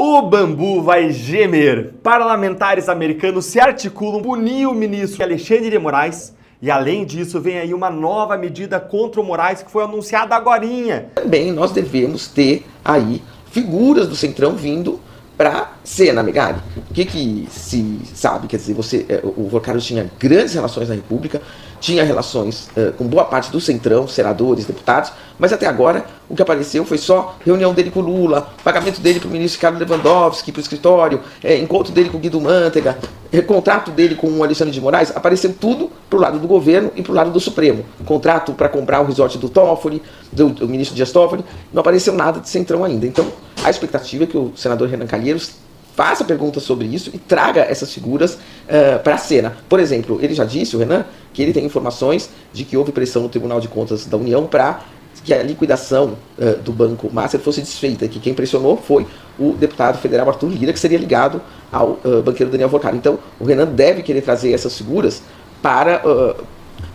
O bambu vai gemer. Parlamentares americanos se articulam para punir o ministro Alexandre de Moraes. E além disso, vem aí uma nova medida contra o Moraes que foi anunciada agorinha. Também nós devemos ter aí figuras do Centrão vindo para cena, Megali. O que se sabe? Quer dizer, o Volcário tinha grandes relações na República, tinha relações com boa parte do Centrão, senadores, deputados, mas até agora o que apareceu foi só reunião dele com o Lula, pagamento dele para o ministro Ricardo Lewandowski, para o escritório, encontro dele com o Guido Mantega, contrato dele com o Alexandre de Moraes. Apareceu tudo pro lado do governo e pro lado do Supremo. Contrato para comprar o resort do Toffoli, do ministro Dias Toffoli, não apareceu nada de Centrão ainda. Então, a expectativa é que o senador Renan Calheiros faça perguntas sobre isso e traga essas figuras para a cena. Por exemplo, ele já disse, o Renan, que ele tem informações de que houve pressão no Tribunal de Contas da União para que a liquidação do Banco Master fosse desfeita, que quem pressionou foi o deputado federal Arthur Lira, que seria ligado ao banqueiro Daniel Volcário. Então, o Renan deve querer trazer essas figuras para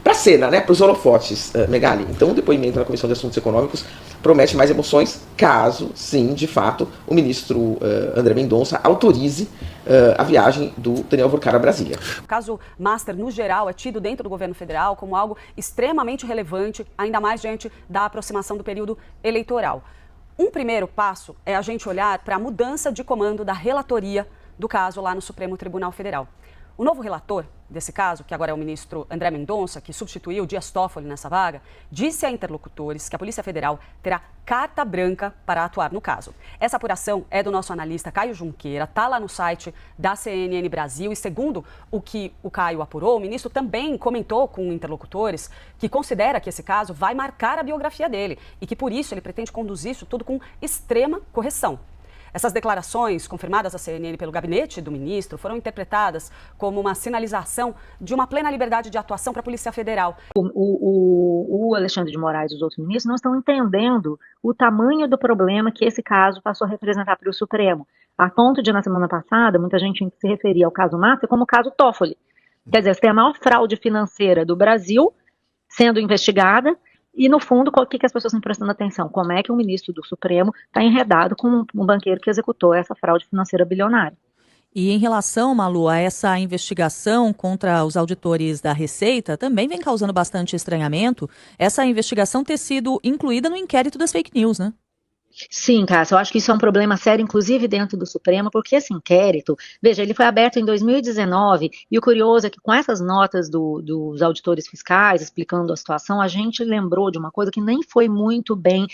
a cena, né, para os holofotes, Megali. Então, o depoimento na Comissão de Assuntos Econômicos promete mais emoções, caso, sim, de fato, o ministro André Mendonça autorize a viagem do Daniel Volcário a Brasília. O caso Master, no geral, é tido dentro do governo federal como algo extremamente relevante, ainda mais diante da aproximação do período eleitoral. Um primeiro passo é a gente olhar para a mudança de comando da relatoria do caso lá no Supremo Tribunal Federal. O novo relator desse caso, que agora é o ministro André Mendonça, que substituiu Dias Toffoli nessa vaga, disse a interlocutores que a Polícia Federal terá carta branca para atuar no caso. Essa apuração é do nosso analista Caio Junqueira, está lá no site da CNN Brasil e, segundo o que o Caio apurou, o ministro também comentou com interlocutores que considera que esse caso vai marcar a biografia dele e que, por isso, ele pretende conduzir isso tudo com extrema correção. Essas declarações, confirmadas à CNN pelo gabinete do ministro, foram interpretadas como uma sinalização de uma plena liberdade de atuação para a Polícia Federal. O Alexandre de Moraes e os outros ministros não estão entendendo o tamanho do problema que esse caso passou a representar para o Supremo. A ponto de, na semana passada, muita gente se referia ao caso Master como o caso Toffoli. Quer dizer, você tem a maior fraude financeira do Brasil sendo investigada. E, no fundo, o que as pessoas estão prestando atenção? Como é que o ministro do Supremo está enredado com um banqueiro que executou essa fraude financeira bilionária? E em relação, Malu, a essa investigação contra os auditores da Receita, também vem causando bastante estranhamento essa investigação ter sido incluída no inquérito das fake news, né? Sim, Cássia, eu acho que isso é um problema sério, inclusive dentro do Supremo, porque esse inquérito, veja, ele foi aberto em 2019, e o curioso é que com essas notas dos auditores fiscais explicando a situação, a gente lembrou de uma coisa que nem foi muito bem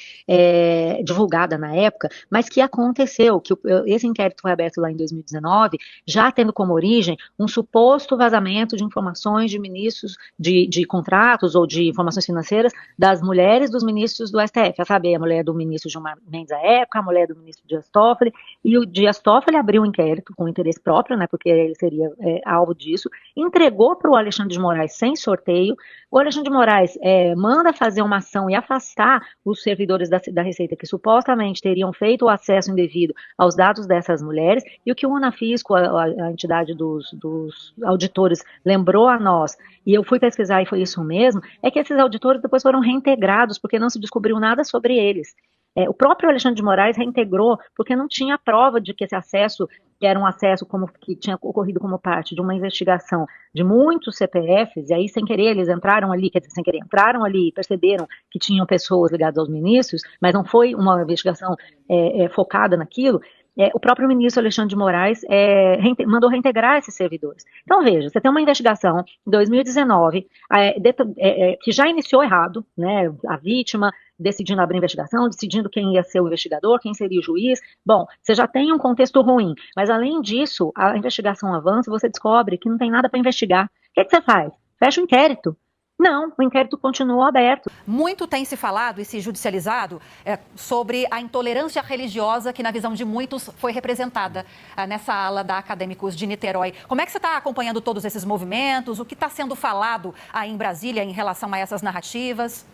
divulgada na época, mas que aconteceu, que esse inquérito foi aberto lá em 2019, já tendo como origem um suposto vazamento de informações de ministros de contratos ou de informações financeiras das mulheres dos ministros do STF, sabe, a mulher do ministro Gilmar Mendes à época, a mulher do ministro Dias Toffoli, e o Dias Toffoli abriu um inquérito com interesse próprio, né, porque ele seria alvo disso, entregou para o Alexandre de Moraes sem sorteio. O Alexandre de Moraes manda fazer uma ação e afastar os servidores da Receita que supostamente teriam feito o acesso indevido aos dados dessas mulheres, e o que o Unafisco, a entidade dos auditores, lembrou a nós, e eu fui pesquisar e foi isso mesmo, é que esses auditores depois foram reintegrados, porque não se descobriu nada sobre eles. O próprio Alexandre de Moraes reintegrou porque não tinha prova de que esse acesso, que era um acesso que tinha ocorrido como parte de uma investigação de muitos CPFs, e aí sem querer eles entraram ali, quer dizer, sem querer entraram ali e perceberam que tinham pessoas ligadas aos ministros, mas não foi uma investigação focada naquilo. O próprio ministro Alexandre de Moraes mandou reintegrar esses servidores. Então, veja, você tem uma investigação em 2019 que já iniciou errado, né, a vítima decidindo abrir investigação, decidindo quem ia ser o investigador, quem seria o juiz. Bom, você já tem um contexto ruim, mas além disso, a investigação avança e você descobre que não tem nada para investigar. O que você faz? Fecha o inquérito. Não, o inquérito continua aberto. Muito tem se falado e se judicializado sobre a intolerância religiosa que, na visão de muitos, foi representada nessa ala da Acadêmicos de Niterói. Como é que você está acompanhando todos esses movimentos? O que está sendo falado aí em Brasília em relação a essas narrativas?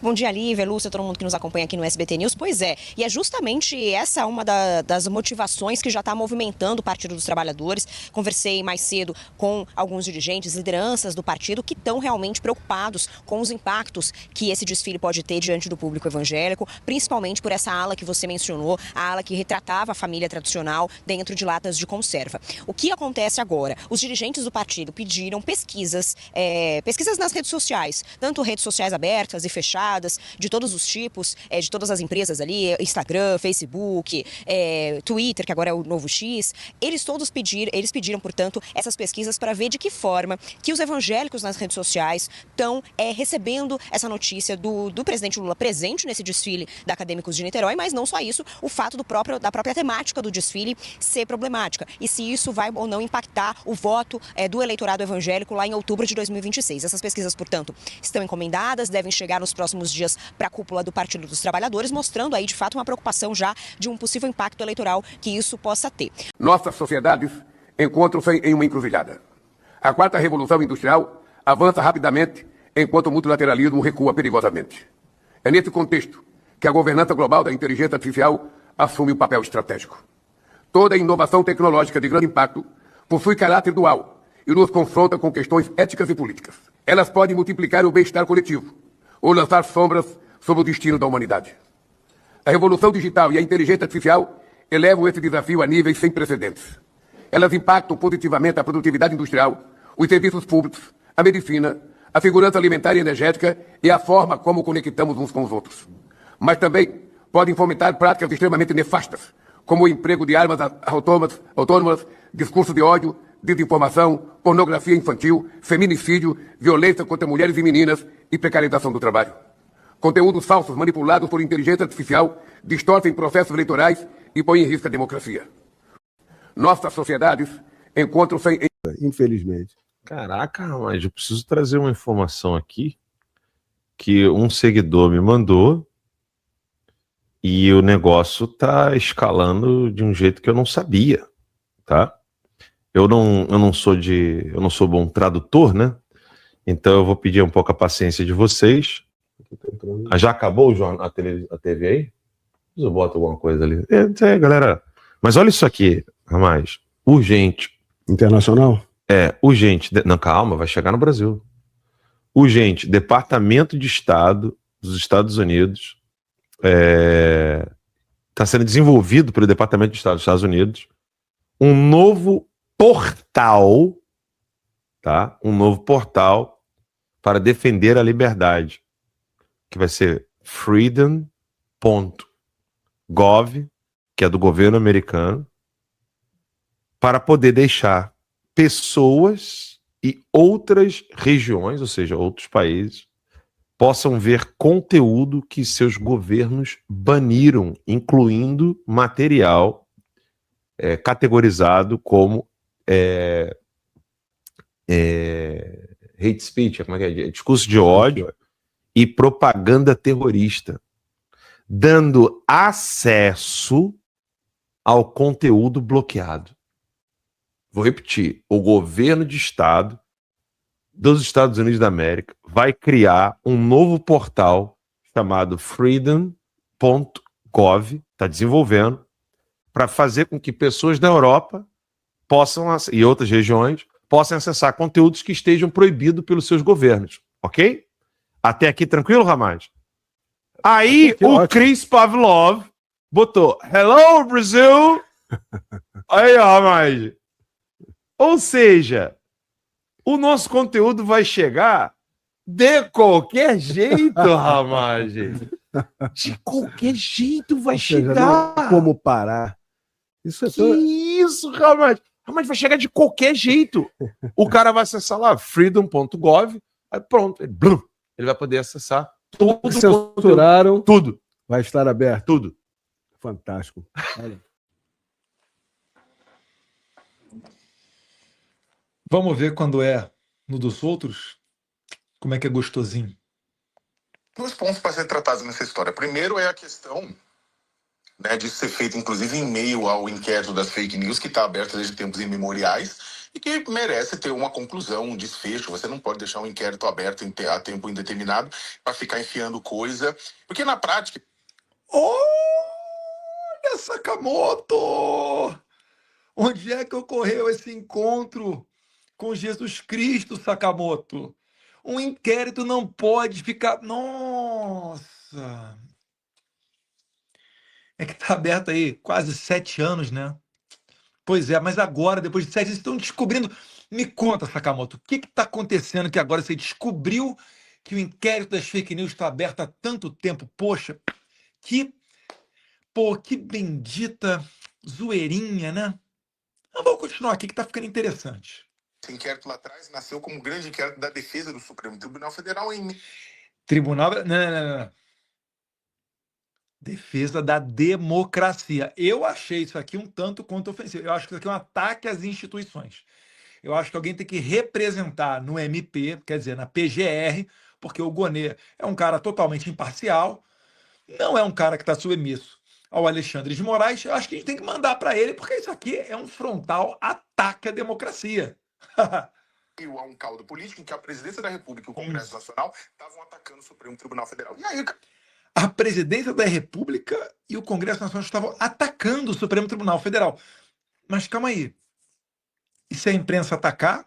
Bom dia, Lívia, Lúcia, todo mundo que nos acompanha aqui no SBT News. Pois é, e é justamente essa uma das motivações que já está movimentando o Partido dos Trabalhadores. Conversei mais cedo com alguns dirigentes, lideranças do partido que estão realmente preocupados com os impactos que esse desfile pode ter diante do público evangélico, principalmente por essa ala que você mencionou, a ala que retratava a família tradicional dentro de latas de conserva. O que acontece agora? Os dirigentes do partido pediram pesquisas nas redes sociais, tanto redes sociais abertas e fechadas, de todos os tipos, de todas as empresas ali, Instagram, Facebook, Twitter, que agora é o novo X. Eles pediram, portanto, essas pesquisas para ver de que forma que os evangélicos nas redes sociais estão recebendo essa notícia do presidente Lula presente nesse desfile da Acadêmicos de Niterói, mas não só isso, o fato da própria temática do desfile ser problemática e se isso vai ou não impactar o voto do eleitorado evangélico lá em outubro de 2026. Essas pesquisas, portanto, estão encomendadas, devem chegar nos próximos dias para a cúpula do Partido dos Trabalhadores, mostrando aí, de fato, uma preocupação já de um possível impacto eleitoral que isso possa ter. Nossas sociedades encontram-se em uma encruzilhada. A quarta revolução industrial avança rapidamente, enquanto o multilateralismo recua perigosamente. É nesse contexto que a governança global da inteligência artificial assume um papel estratégico. Toda inovação tecnológica de grande impacto possui caráter dual e nos confronta com questões éticas e políticas. Elas podem multiplicar o bem-estar coletivo ou lançar sombras sobre o destino da humanidade. A revolução digital e a inteligência artificial elevam esse desafio a níveis sem precedentes. Elas impactam positivamente a produtividade industrial, os serviços públicos, a medicina, a segurança alimentar e energética e a forma como conectamos uns com os outros. Mas também podem fomentar práticas extremamente nefastas, como o emprego de armas autônomas, discurso de ódio, desinformação, pornografia infantil, feminicídio, violência contra mulheres e meninas e precarização do trabalho. Conteúdos falsos manipulados por inteligência artificial distorcem processos eleitorais e põem em risco a democracia. Nossas sociedades encontram-se em... Infelizmente. Caraca, mas eu preciso trazer uma informação aqui que um seguidor me mandou e o negócio tá escalando de um jeito que eu não sabia, tá? Eu não sou bom tradutor, né? Então eu vou pedir um pouco a paciência de vocês. Já acabou o jornal, a TV aí? Eu boto alguma coisa ali. Galera. Mas olha isso aqui, Ramais. Urgente. Internacional? Urgente. Não, calma, vai chegar no Brasil. Urgente. Departamento de Estado dos Estados Unidos está sendo desenvolvido pelo Departamento de Estado dos Estados Unidos um novo portal, tá? Um novo portal para defender a liberdade, que vai ser freedom.gov, que é do governo americano, para poder deixar pessoas e outras regiões, ou seja, outros países, possam ver conteúdo que seus governos baniram, incluindo material categorizado como hate speech, como é que é? Discurso de ódio e propaganda terrorista, dando acesso ao conteúdo bloqueado. Vou repetir, o governo de Estado dos Estados Unidos da América vai criar um novo portal chamado freedom.gov, está desenvolvendo, para fazer com que pessoas da Europa e outras regiões possam acessar conteúdos que estejam proibidos pelos seus governos, ok? Até aqui tranquilo, Ramais? Aí o Chris Pavlov botou Hello, Brasil! Aí, Ramais. Ou seja, o nosso conteúdo vai chegar de qualquer jeito, Ramais. De qualquer jeito vai chegar. Não como parar. Isso é isso, Ramais? Ramais vai chegar de qualquer jeito. O cara vai acessar lá, freedom.gov, aí pronto, ele vai poder acessar tudo. Censuraram. Tudo. Vai estar aberto. Tudo. Fantástico. Olha. Vamos ver quando é no dos outros, como é que é gostosinho. Dois pontos para ser tratados nessa história. Primeiro é a questão né, de ser feito, inclusive, em meio ao inquérito das fake news, que está aberto desde tempos imemoriais e que merece ter uma conclusão, um desfecho. Você não pode deixar um inquérito aberto a tempo indeterminado para ficar enfiando coisa, porque na prática... Olha, Sakamoto! Onde é que ocorreu esse encontro com Jesus Cristo, Sakamoto? Um inquérito não pode ficar... Nossa! É que está aberto aí quase 7 anos, né? Pois é, mas agora, depois de 7 anos, estão descobrindo... Me conta, Sakamoto, o que está acontecendo que agora você descobriu que o inquérito das fake news está aberto há tanto tempo? Poxa, que bendita zoeirinha, né? Mas vamos continuar aqui que está ficando interessante. Esse inquérito lá atrás nasceu como um grande inquérito da defesa do Supremo Tribunal Federal em... Tribunal... Não. Defesa da democracia. Eu achei isso aqui um tanto quanto ofensivo. Eu acho que isso aqui é um ataque às instituições. Eu acho que alguém tem que representar no MP, quer dizer, na PGR, porque o Gonê é um cara totalmente imparcial, não é um cara que está submisso ao Alexandre de Moraes. Eu acho que a gente tem que mandar para ele, porque isso aqui é um frontal ataque à democracia. Há um caldo político em que a presidência da República e o Congresso Nacional estavam atacando o Supremo Tribunal Federal. E aí... A presidência da República e o Congresso Nacional estavam atacando o Supremo Tribunal Federal. Mas calma aí. E se a imprensa atacar,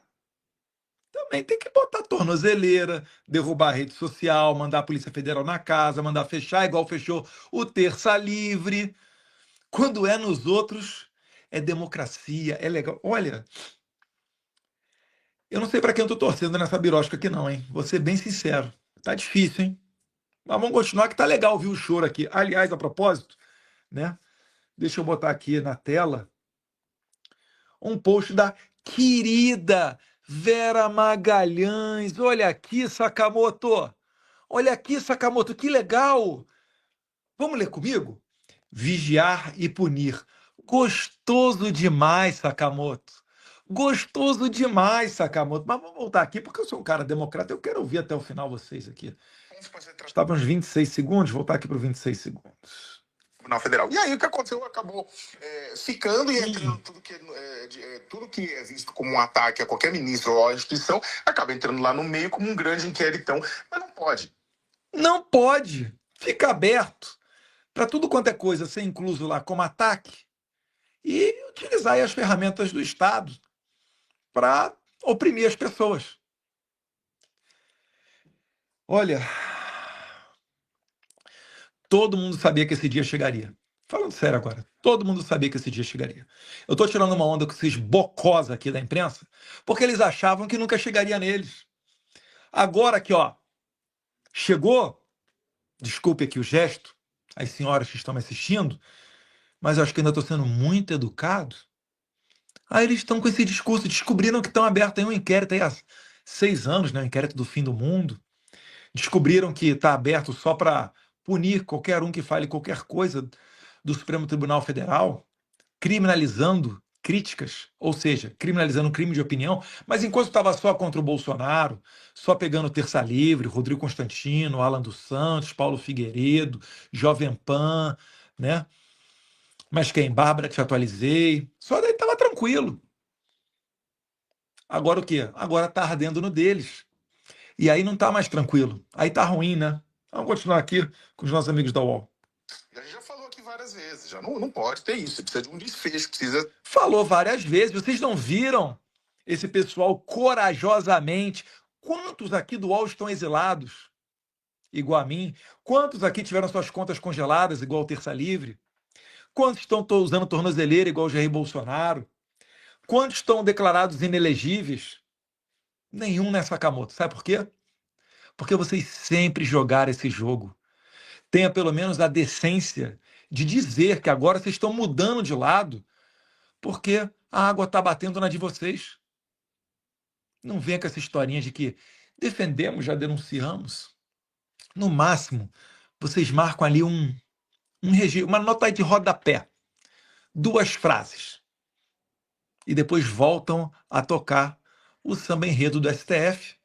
também tem que botar tornozeleira, derrubar a rede social, mandar a Polícia Federal na casa, mandar fechar, igual fechou o Terça Livre. Quando é nos outros, é democracia, é legal. Olha, eu não sei para quem eu tô torcendo nessa birosca aqui não, hein? Vou ser bem sincero. Tá difícil, hein? Mas vamos continuar que tá legal ouvir o choro aqui. Aliás, a propósito, né? Deixa eu botar aqui na tela um post da querida Vera Magalhães. Olha aqui, Sakamoto. Olha aqui, Sakamoto, que legal. Vamos ler comigo? Vigiar e punir. Gostoso demais, Sakamoto. Gostoso demais, Sakamoto. Mas vamos voltar aqui, porque eu sou um cara democrata. Eu quero ouvir até o final vocês aqui. Estava uns 26 segundos, voltar aqui para os 26 segundos. Tribunal Federal. E aí o que aconteceu? Acabou ficando e entrando tudo que é visto como um ataque a qualquer ministro ou à instituição, acaba entrando lá no meio como um grande inquéritão. Mas não pode. Não pode. Fica aberto para tudo quanto é coisa ser incluso lá como ataque e utilizar aí as ferramentas do Estado para oprimir as pessoas. Olha, todo mundo sabia que esse dia chegaria. Falando sério agora, todo mundo sabia que esse dia chegaria. Eu tô tirando uma onda com esses bocós aqui da imprensa, porque eles achavam que nunca chegaria neles. Agora que, ó, chegou, desculpe aqui o gesto, as senhoras que estão me assistindo, mas eu acho que ainda estou sendo muito educado. Aí eles estão com esse discurso, descobriram que estão abertos aí um inquérito aí há 6 anos, né, o inquérito do fim do mundo. Descobriram que está aberto só para punir qualquer um que fale qualquer coisa do Supremo Tribunal Federal, criminalizando críticas, ou seja, criminalizando crime de opinião, mas enquanto estava só contra o Bolsonaro, só pegando Terça Livre, Rodrigo Constantino, Alan dos Santos, Paulo Figueiredo, Jovem Pan, né? Mas quem? Bárbara, que te atualizei, só daí estava tranquilo. Agora o quê? Agora está ardendo no deles. E aí não está mais tranquilo. Aí está ruim, né? Vamos continuar aqui com os nossos amigos da UOL. A gente já falou aqui várias vezes, já não pode ter isso, precisa de um desfecho, precisa... Falou várias vezes, vocês não viram esse pessoal corajosamente? Quantos aqui do UOL estão exilados, igual a mim? Quantos aqui tiveram suas contas congeladas, igual o Terça Livre? Quantos estão usando tornozeleira, igual o Jair Bolsonaro? Quantos estão declarados inelegíveis? Nenhum nessa Sakamoto. Sabe por quê? Porque vocês sempre jogaram esse jogo. Tenha pelo menos a decência de dizer que agora vocês estão mudando de lado porque a água está batendo na de vocês. Não venha com essa historinha de que defendemos, já denunciamos. No máximo, vocês marcam ali uma nota de rodapé. 2 frases. E depois voltam a tocar o samba enredo do STF.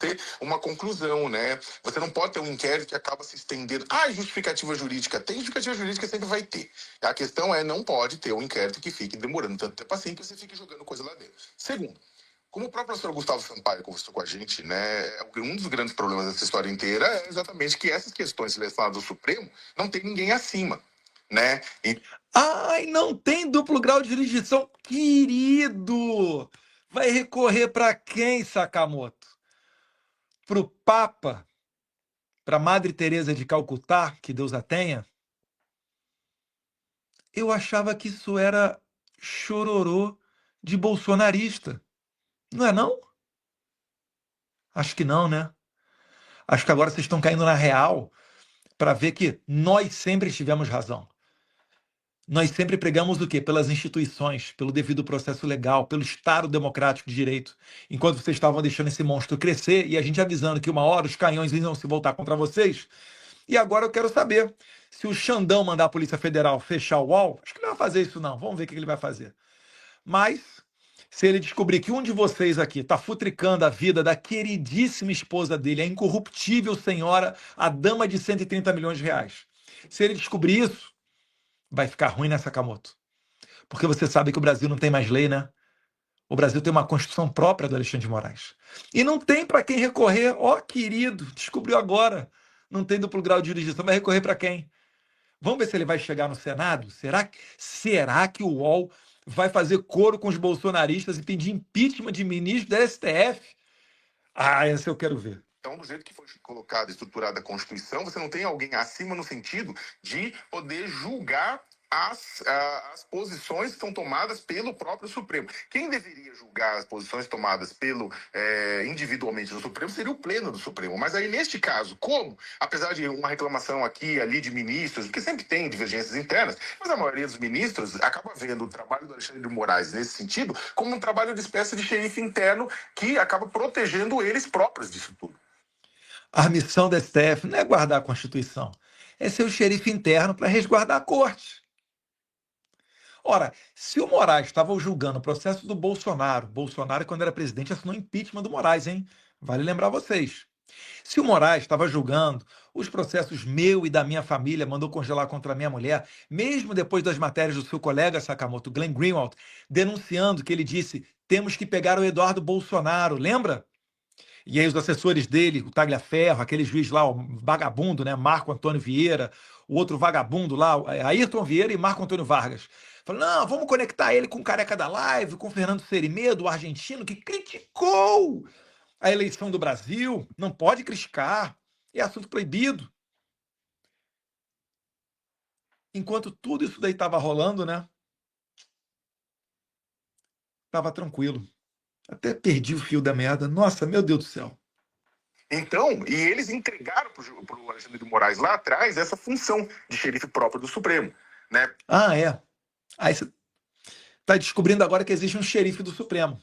ter uma conclusão, né? Você não pode ter um inquérito que acaba se estendendo. Ah, justificativa jurídica. Tem justificativa jurídica, sempre vai ter. A questão é, não pode ter um inquérito que fique demorando tanto tempo assim, que você fique jogando coisa lá dentro. Segundo, como o próprio professor Gustavo Sampaio conversou com a gente, né, um dos grandes problemas dessa história inteira é exatamente que essas questões relacionadas ao Supremo não tem ninguém acima, né? Ai, não tem duplo grau de jurisdição, querido! Vai recorrer para quem, Sakamoto? Para o Papa? Para Madre Teresa de Calcutá, que Deus a tenha? Eu achava que isso era chororô de bolsonarista. Não é não? Acho que não, né? Acho que agora vocês estão caindo na real para ver que nós sempre tivemos razão. Nós sempre pregamos o quê? Pelas instituições, pelo devido processo legal, pelo Estado democrático de direito. Enquanto vocês estavam deixando esse monstro crescer e a gente avisando que uma hora os canhões iam se voltar contra vocês. E agora eu quero saber se o Xandão mandar a Polícia Federal fechar o UOL. Acho que ele não vai fazer isso não. Vamos ver o que ele vai fazer. Mas se ele descobrir que um de vocês aqui está futricando a vida da queridíssima esposa dele, a incorruptível senhora, a dama de 130 milhões de reais. Se ele descobrir isso, vai ficar ruim, né, Sakamoto? Porque você sabe que o Brasil não tem mais lei, né? O Brasil tem uma Constituição própria do Alexandre de Moraes. E não tem para quem recorrer. Ó, querido, descobriu agora. Não tem duplo grau de jurisdição. Vai recorrer para quem? Vamos ver se ele vai chegar no Senado? Será que o UOL vai fazer coro com os bolsonaristas e pedir impeachment de ministro da STF? Ah, essa eu quero ver. Então, do jeito que foi colocada e estruturada a Constituição, você não tem alguém acima no sentido de poder julgar as posições que são tomadas pelo próprio Supremo. Quem deveria julgar as posições tomadas individualmente no Supremo seria o Pleno do Supremo. Mas aí, neste caso, como, apesar de uma reclamação aqui e ali de ministros, porque sempre tem divergências internas, mas a maioria dos ministros acaba vendo o trabalho do Alexandre de Moraes nesse sentido como um trabalho de espécie de xerife interno que acaba protegendo eles próprios disso tudo. A missão da STF não é guardar a Constituição, é ser o xerife interno para resguardar a corte. Ora, se o Moraes estava julgando o processo do Bolsonaro, quando era presidente, assinou impeachment do Moraes, hein? Vale lembrar vocês. Se o Moraes estava julgando os processos meu e da minha família, mandou congelar contra a minha mulher, mesmo depois das matérias do seu colega Sakamoto, Glenn Greenwald, denunciando que ele disse, temos que pegar o Eduardo Bolsonaro, lembra? E aí os assessores dele, o Tagliaferro, aquele juiz lá, o vagabundo, né, Marco Antônio Vieira, o outro vagabundo lá, Ayrton Vieira e Marco Antônio Vargas. Falaram, não, vamos conectar ele com o careca da live, com o Fernando Serimedo, o argentino, que criticou a eleição do Brasil. Não pode criticar, é assunto proibido. Enquanto tudo isso daí estava rolando, né? Estava tranquilo. Até perdi o fio da meada. Nossa, meu Deus do céu. Então, e eles entregaram para o Alexandre de Moraes lá atrás essa função de xerife próprio do Supremo, né? Ah, é. Aí você está descobrindo agora que existe um xerife do Supremo.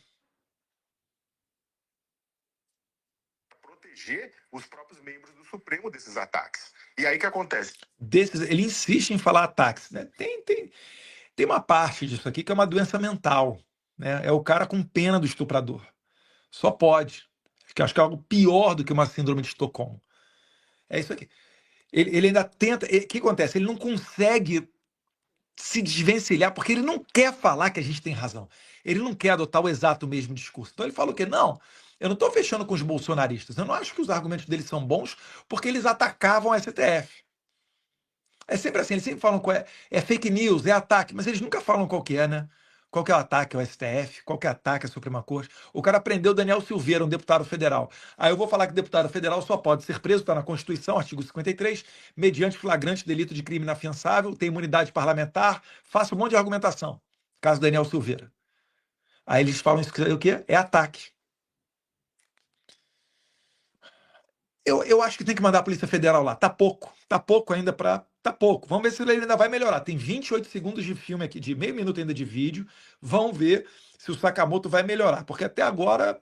Proteger os próprios membros do Supremo desses ataques. E aí o que acontece? Ele insiste em falar ataques, né? Tem uma parte disso aqui que é uma doença mental, né? É o cara com pena do estuprador. Só pode. Acho que é algo pior do que uma síndrome de Estocolmo. É isso aqui. Ele ainda tenta... O que acontece? Ele não consegue se desvencilhar, porque ele não quer falar que a gente tem razão. Ele não quer adotar o exato mesmo discurso. Então ele fala o quê? Não, eu não estou fechando com os bolsonaristas. Eu não acho que os argumentos deles são bons, porque eles atacavam a STF. É sempre assim, eles sempre falam que é fake news, é ataque, mas eles nunca falam qual que é, né? Qual que é o ataque ao STF, qual que é o ataque à Suprema Corte. O cara prendeu Daniel Silveira, um deputado federal. Aí eu vou falar que deputado federal só pode ser preso, está na Constituição, artigo 53, mediante flagrante delito de crime inafiançável, tem imunidade parlamentar, faça um monte de argumentação. Caso Daniel Silveira. Aí eles falam isso, o quê? É ataque. Eu acho que tem que mandar a Polícia Federal lá. Tá pouco ainda para... Tá pouco. Vamos ver se ele ainda vai melhorar. Tem 28 segundos de filme aqui, de meio minuto ainda de vídeo. Vamos ver se o Sakamoto vai melhorar. Porque até agora,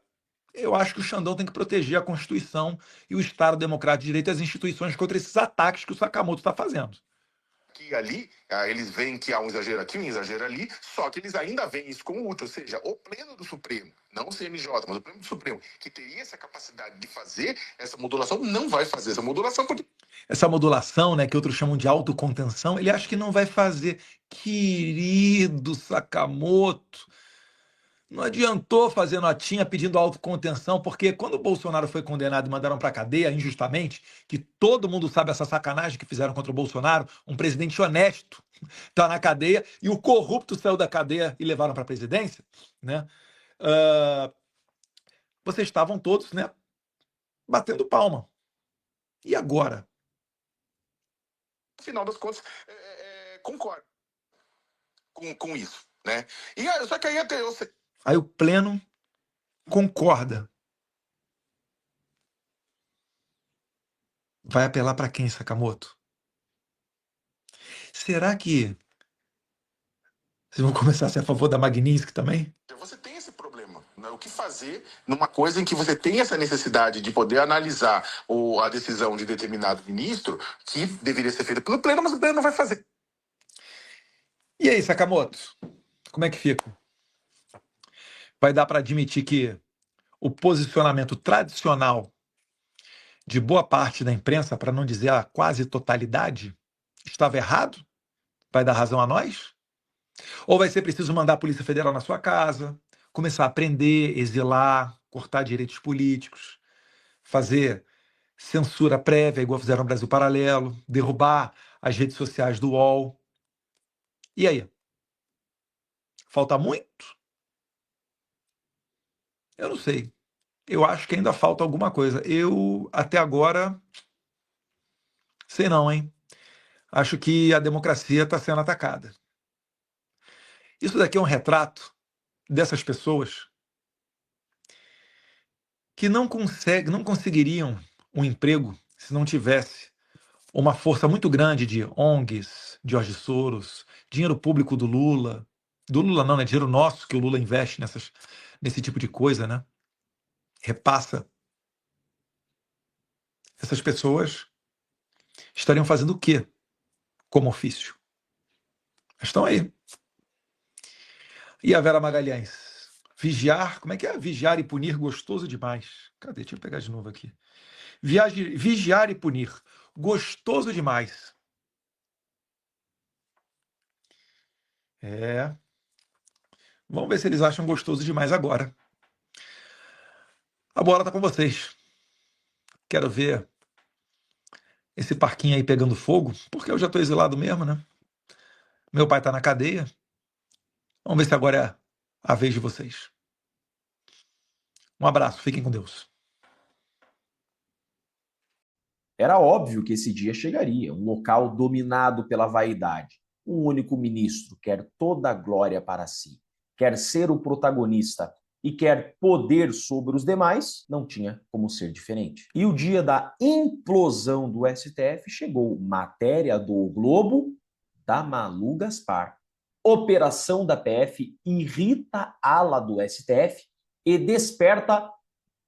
eu acho que o Xandão tem que proteger a Constituição e o Estado Democrático de Direito e as instituições contra esses ataques que o Sakamoto está fazendo. aqui e ali, eles veem que há um exagero aqui, um exagero ali, só que eles ainda veem isso como útil, ou seja, o Pleno do Supremo, não o CNJ, mas o Pleno do Supremo, que teria essa capacidade de fazer essa modulação, não vai fazer essa modulação porque... Essa modulação, né, que outros chamam de autocontenção, ele acha que não vai fazer. Querido Sakamoto, não adiantou fazer notinha pedindo autocontenção, porque quando o Bolsonaro foi condenado e mandaram para a cadeia injustamente, que todo mundo sabe essa sacanagem que fizeram contra o Bolsonaro, um presidente honesto está na cadeia e o corrupto saiu da cadeia e levaram para a presidência, né? Vocês estavam todos, né, batendo palma. E agora? No final das contas, concordo com isso, né? E só que aí até eu sei. Aí o Pleno concorda. Vai apelar para quem, Sakamoto? Será que vocês vão começar a ser a favor da Magnitsky também? Você tem esse problema, né? O que fazer numa coisa em que você tem essa necessidade de poder analisar a decisão de determinado ministro que deveria ser feita pelo Pleno, mas o Pleno não vai fazer. E aí, Sakamoto? Como é que fica? Vai dar para admitir que o posicionamento tradicional de boa parte da imprensa, para não dizer a quase totalidade, estava errado? Vai dar razão a nós? Ou vai ser preciso mandar a Polícia Federal na sua casa, começar a prender, exilar, cortar direitos políticos, fazer censura prévia, igual fizeram no Brasil Paralelo, derrubar as redes sociais do UOL? E aí? Falta muito? Eu não sei. Eu acho que ainda falta alguma coisa. Eu, até agora, sei não, hein? Acho que a democracia está sendo atacada. Isso daqui é um retrato dessas pessoas que não conseguiriam um emprego se não tivesse uma força muito grande de ONGs, de Jorge Soros, dinheiro público do Lula não, né? Dinheiro nosso que o Lula investe nesse tipo de coisa, né? Repassa. Essas pessoas estariam fazendo o quê como ofício? Estão aí. E a Vera Magalhães? Vigiar, como é que é? Vigiar e punir, gostoso demais. Cadê? Deixa eu pegar de novo aqui. Vigiar e punir, gostoso demais. Vamos ver se eles acham gostoso demais agora. A bola tá com vocês. Quero ver esse parquinho aí pegando fogo, porque eu já tô exilado mesmo, né? Meu pai tá na cadeia. Vamos ver se agora é a vez de vocês. Um abraço, fiquem com Deus. Era óbvio que esse dia chegaria, um local dominado pela vaidade. Um único ministro quer toda a glória para si, quer ser o protagonista e quer poder sobre os demais, não tinha como ser diferente. E o dia da implosão do STF chegou. Matéria do O Globo, da Malu Gaspar. Operação da PF irrita a ala do STF e desperta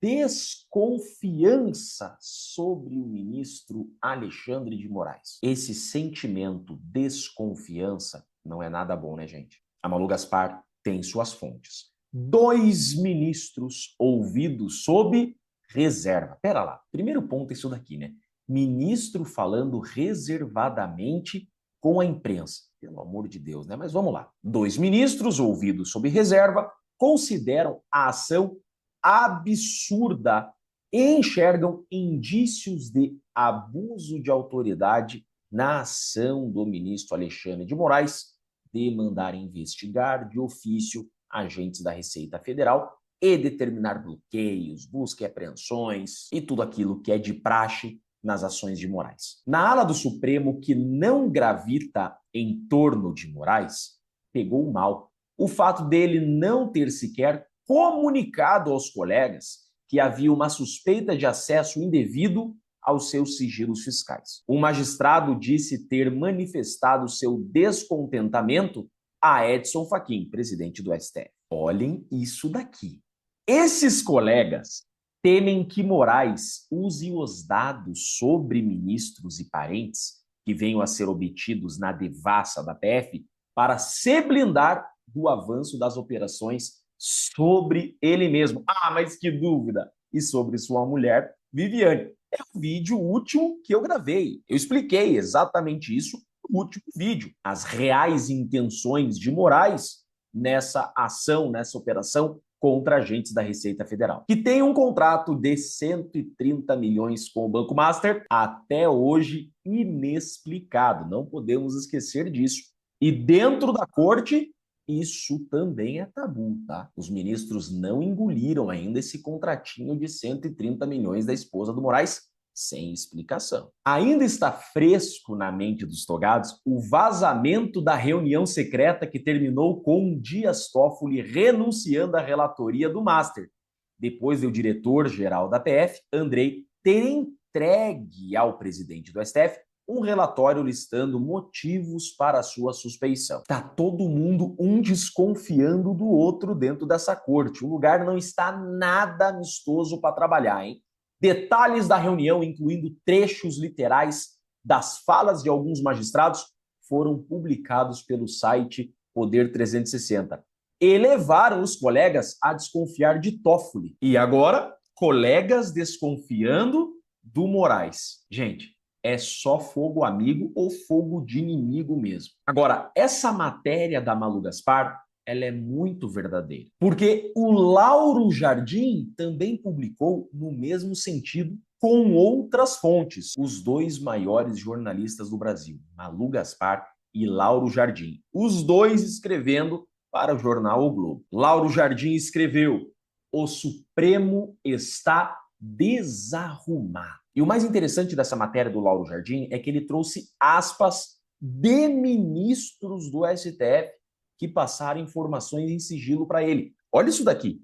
desconfiança sobre o ministro Alexandre de Moraes. Esse sentimento, desconfiança, não é nada bom, né, gente? A Malu Gaspar tem suas fontes. 2 ministros ouvidos sob reserva. Pera lá, primeiro ponto é isso daqui, né? Ministro falando reservadamente com a imprensa. Pelo amor de Deus, né? Mas vamos lá. 2 ministros ouvidos sob reserva consideram a ação absurda e enxergam indícios de abuso de autoridade na ação do ministro Alexandre de Moraes de mandar investigar de ofício agentes da Receita Federal e determinar bloqueios, busca e apreensões e tudo aquilo que é de praxe nas ações de Moraes. Na ala do Supremo que não gravita em torno de Moraes, pegou mal o fato dele não ter sequer comunicado aos colegas que havia uma suspeita de acesso indevido aos seus sigilos fiscais. Um magistrado disse ter manifestado seu descontentamento a Edson Fachin, presidente do STF. Olhem isso daqui. Esses colegas temem que Moraes use os dados sobre ministros e parentes que venham a ser obtidos na devassa da PF para se blindar do avanço das operações sobre ele mesmo. Ah, mas que dúvida! E sobre sua mulher, Viviane. É o vídeo último que eu gravei. Eu expliquei exatamente isso no último vídeo. As reais intenções de Moraes nessa ação, nessa operação contra agentes da Receita Federal, que tem um contrato de 130 milhões com o Banco Master, até hoje inexplicado. Não podemos esquecer disso. E dentro da corte, isso também é tabu, tá? Os ministros não engoliram ainda esse contratinho de 130 milhões da esposa do Moraes, sem explicação. Ainda está fresco na mente dos togados o vazamento da reunião secreta que terminou com Dias Toffoli renunciando à relatoria do Master, depois do diretor-geral da PF, Andrei, ter entregue ao presidente do STF um relatório listando motivos para a sua suspeição. Tá todo mundo um desconfiando do outro dentro dessa corte. O lugar não está nada amistoso para trabalhar, hein? Detalhes da reunião, incluindo trechos literais das falas de alguns magistrados, foram publicados pelo site Poder 360 e levaram os colegas a desconfiar de Toffoli. E agora, colegas desconfiando do Moraes. Gente, é só fogo amigo ou fogo de inimigo mesmo. Agora, essa matéria da Malu Gaspar, ela é muito verdadeira. Porque o Lauro Jardim também publicou no mesmo sentido com outras fontes. Os dois maiores jornalistas do Brasil, Malu Gaspar e Lauro Jardim. Os dois escrevendo para o jornal O Globo. Lauro Jardim escreveu: o Supremo está desarrumado. E o mais interessante dessa matéria do Lauro Jardim é que ele trouxe aspas de ministros do STF que passaram informações em sigilo para ele. Olha isso daqui.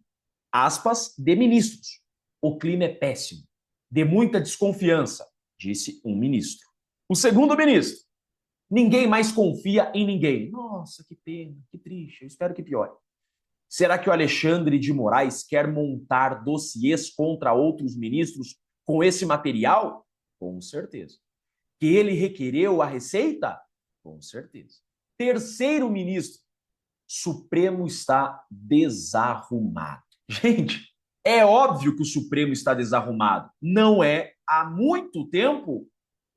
Aspas de ministros. O clima é péssimo. De muita desconfiança, disse um ministro. O segundo ministro. Ninguém mais confia em ninguém. Nossa, que pena, que triste. Eu espero que piore. Será que o Alexandre de Moraes quer montar dossiês contra outros ministros com esse material? Com certeza. Que ele requereu a Receita? Com certeza. Terceiro ministro, Supremo está desarrumado. Gente, é óbvio que o Supremo está desarrumado. Não é, há muito tempo,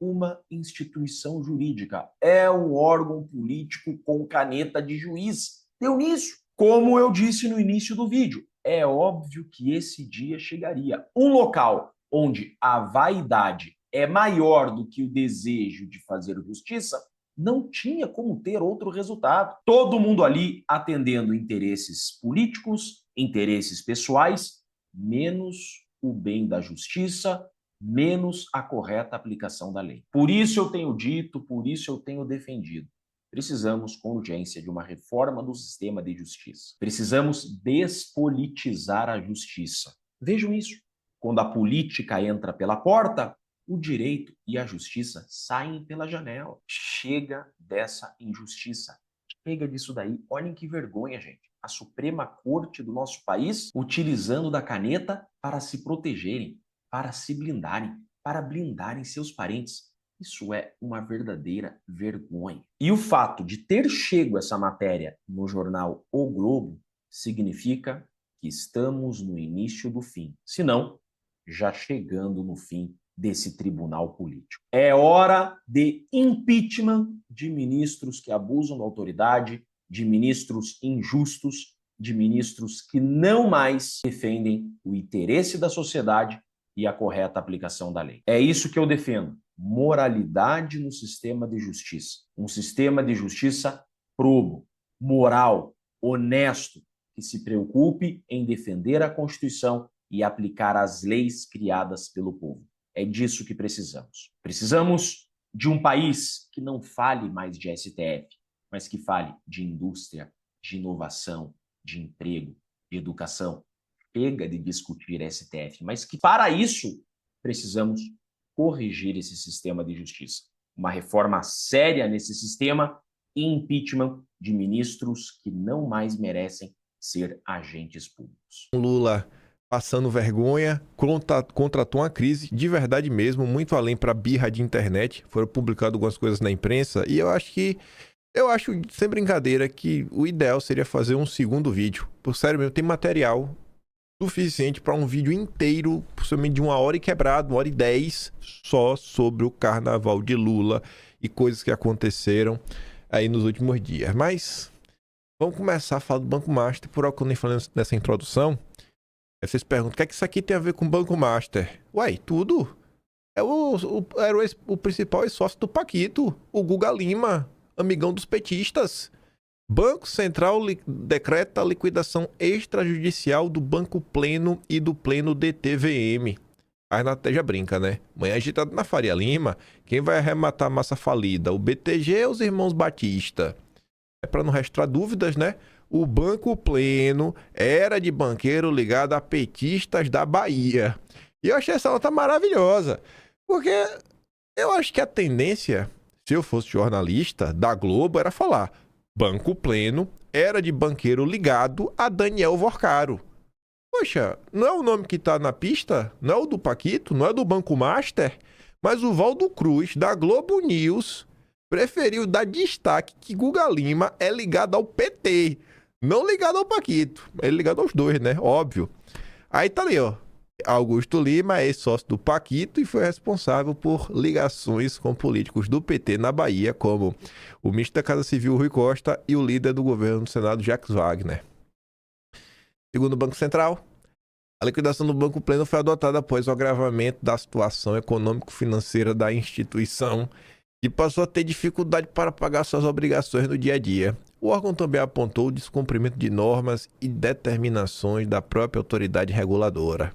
uma instituição jurídica. É um órgão político com caneta de juiz. Deu nisso. Como eu disse no início do vídeo, é óbvio que esse dia chegaria. Um local onde a vaidade é maior do que o desejo de fazer justiça, não tinha como ter outro resultado. Todo mundo ali atendendo interesses políticos, interesses pessoais, menos o bem da justiça, menos a correta aplicação da lei. Por isso eu tenho dito, por isso eu tenho defendido. Precisamos, com urgência, de uma reforma do sistema de justiça. Precisamos despolitizar a justiça. Vejam isso. Quando a política entra pela porta, o direito e a justiça saem pela janela. Chega dessa injustiça. Chega disso daí. Olhem que vergonha, gente. A Suprema Corte do nosso país utilizando da caneta para se protegerem, para se blindarem, para blindarem seus parentes. Isso é uma verdadeira vergonha. E o fato de ter chego essa matéria no jornal O Globo significa que estamos no início do fim. Se não, já chegando no fim desse tribunal político. É hora de impeachment de ministros que abusam da autoridade, de ministros injustos, de ministros que não mais defendem o interesse da sociedade e a correta aplicação da lei. É isso que eu defendo. Moralidade no sistema de justiça. Um sistema de justiça probo, moral, honesto, que se preocupe em defender a Constituição e aplicar as leis criadas pelo povo. É disso que precisamos. Precisamos de um país que não fale mais de STF, mas que fale de indústria, de inovação, de emprego, de educação. Chega de discutir STF, mas que para isso precisamos corrigir esse sistema de justiça. Uma reforma séria nesse sistema e impeachment de ministros que não mais merecem ser agentes públicos. Lula passando vergonha, contratou uma crise de verdade mesmo, muito além para birra de internet. Foram publicadas algumas coisas na imprensa e eu acho, sem brincadeira, que o ideal seria fazer um segundo vídeo. Por sério mesmo, tem material suficiente para um vídeo inteiro, possivelmente de 1 hora e quebrado, 1h10, só sobre o carnaval de Lula e coisas que aconteceram aí nos últimos dias. Mas vamos começar a falar do Banco Master, por algo que eu nem falei nessa introdução. Aí vocês perguntam, o que é que isso aqui tem a ver com o Banco Master? Uai, tudo. Era o principal sócio do Paquito, o Guga Lima, amigão dos petistas. Banco Central decreta a liquidação extrajudicial do Banco Pleno e do Pleno DTVM. A Renata já brinca, né? Manhã agitada na Faria Lima, quem vai arrematar a massa falida? O BTG ou os irmãos Batista? É para não restar dúvidas, né? O Banco Pleno era de banqueiro ligado a petistas da Bahia. E eu achei essa nota maravilhosa, porque eu acho que a tendência, se eu fosse jornalista da Globo, era falar: Banco Pleno era de banqueiro ligado a Daniel Vorcaro. Poxa, não é o nome que tá na pista? Não é o do Paquito? Não é do Banco Master? Mas o Valdo Cruz, da Globo News, preferiu dar destaque que Guga Lima é ligado ao PT, não ligado ao Paquito. Ele é ligado aos dois, né? Óbvio. Aí tá ali, ó. Augusto Lima é sócio do Paquito e foi responsável por ligações com políticos do PT na Bahia, como o ministro da Casa Civil, Rui Costa, e o líder do governo do Senado, Jacques Wagner. Segundo o Banco Central, a liquidação do Banco Pleno foi adotada após o agravamento da situação econômico-financeira da instituição, que passou a ter dificuldade para pagar suas obrigações no dia a dia. O órgão também apontou o descumprimento de normas e determinações da própria autoridade reguladora.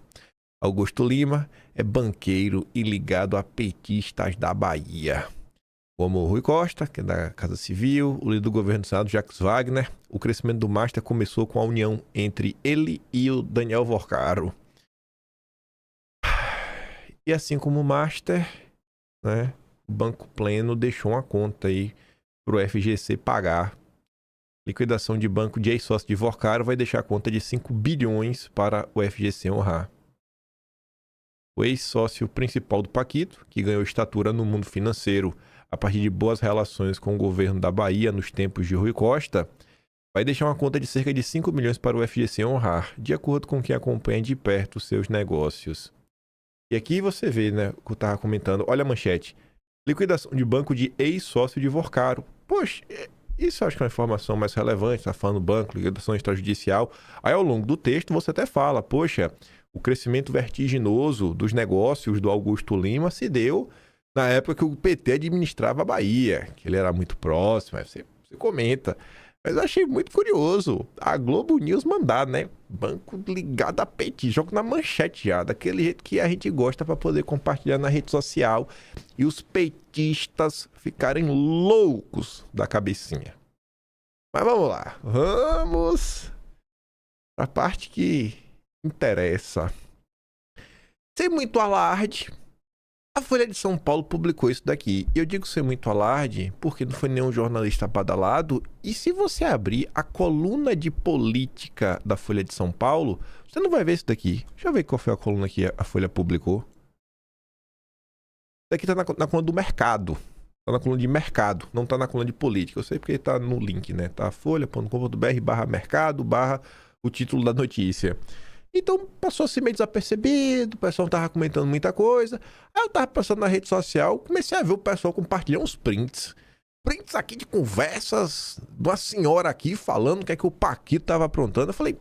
Augusto Lima é banqueiro e ligado a petistas da Bahia, como o Rui Costa, que é da Casa Civil, o líder do governo do Senado, Jacques Wagner. O crescimento do Master começou com a união entre ele e o Daniel Vorcaro. E assim como o Master, né, o Banco Pleno deixou uma conta aí para o FGC pagar. Liquidação de banco de ex-sócio de Vorcaro vai deixar a conta de 5 bilhões para o FGC honrar. O ex-sócio principal do Paquito, que ganhou estatura no mundo financeiro a partir de boas relações com o governo da Bahia nos tempos de Rui Costa, vai deixar uma conta de cerca de 5 milhões para o FGC honrar, de acordo com quem acompanha de perto os seus negócios. E aqui você vê, né, o que eu estava comentando. Olha a manchete. Liquidação de banco de ex-sócio de Vorcaro. Poxa, isso eu acho que é uma informação mais relevante. Está falando banco, liquidação extrajudicial. Aí ao longo do texto você até fala, poxa, o crescimento vertiginoso dos negócios do Augusto Lima se deu na época que o PT administrava a Bahia, que ele era muito próximo. Aí você comenta. Mas eu achei muito curioso a Globo News mandar, né? Banco ligado a PT, jogo na manchete já, daquele jeito que a gente gosta para poder compartilhar na rede social e os petistas ficarem loucos da cabecinha. Mas vamos lá, vamos para a parte que interessa. Sem muito alarde, a Folha de São Paulo publicou isso daqui. E eu digo sem muito alarde porque não foi nenhum jornalista badalado. E se você abrir a coluna de política da Folha de São Paulo, você não vai ver isso daqui. Deixa eu ver qual foi a coluna que a Folha publicou. Isso daqui tá na coluna do mercado. Tá na coluna de mercado, não tá na coluna de política. Eu sei porque tá no link, né? Tá folha.com.br/mercado/ o título da notícia. Então passou assim meio desapercebido, o pessoal não tava comentando muita coisa. Aí eu tava passando na rede social, comecei a ver o pessoal compartilhando uns prints. Prints aqui de conversas de uma senhora aqui falando o que é que o Paquito tava aprontando. Eu falei,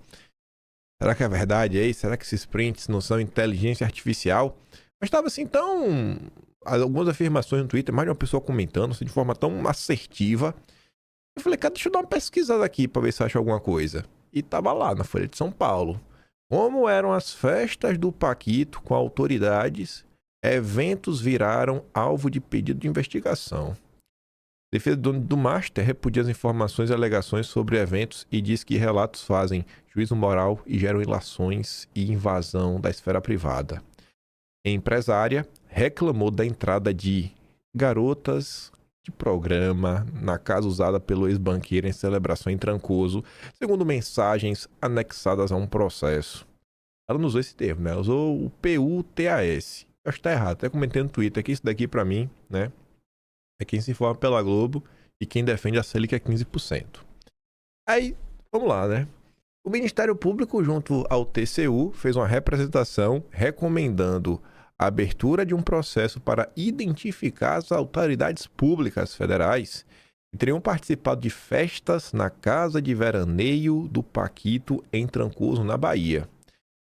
será que é verdade aí? Será que esses prints não são inteligência artificial? Mas tava assim tão... algumas afirmações no Twitter, mais de uma pessoa comentando assim, de forma tão assertiva. Eu falei, cara, deixa eu dar uma pesquisada aqui pra ver se eu acho alguma coisa. E tava lá na Folha de São Paulo. Como eram as festas do Paquito com autoridades, eventos viraram alvo de pedido de investigação. Defesa do Master repudia as informações e alegações sobre eventos e diz que relatos fazem juízo moral e geram ilações e invasão da esfera privada. A empresária reclamou da entrada de garotas de programa na casa usada pelo ex-banqueiro em celebração em Trancoso, segundo mensagens anexadas a um processo. Ela não usou esse termo, né? Ela usou o PUTAS. Acho que tá errado. Até comentei no Twitter aqui, isso daqui pra mim, né? É quem se informa pela Globo e quem defende a Selic é 15%. Aí, vamos lá, né? O Ministério Público, junto ao TCU, fez uma representação recomendando a abertura de um processo para identificar as autoridades públicas federais que teriam participado de festas na casa de veraneio do Paquito, em Trancoso, na Bahia.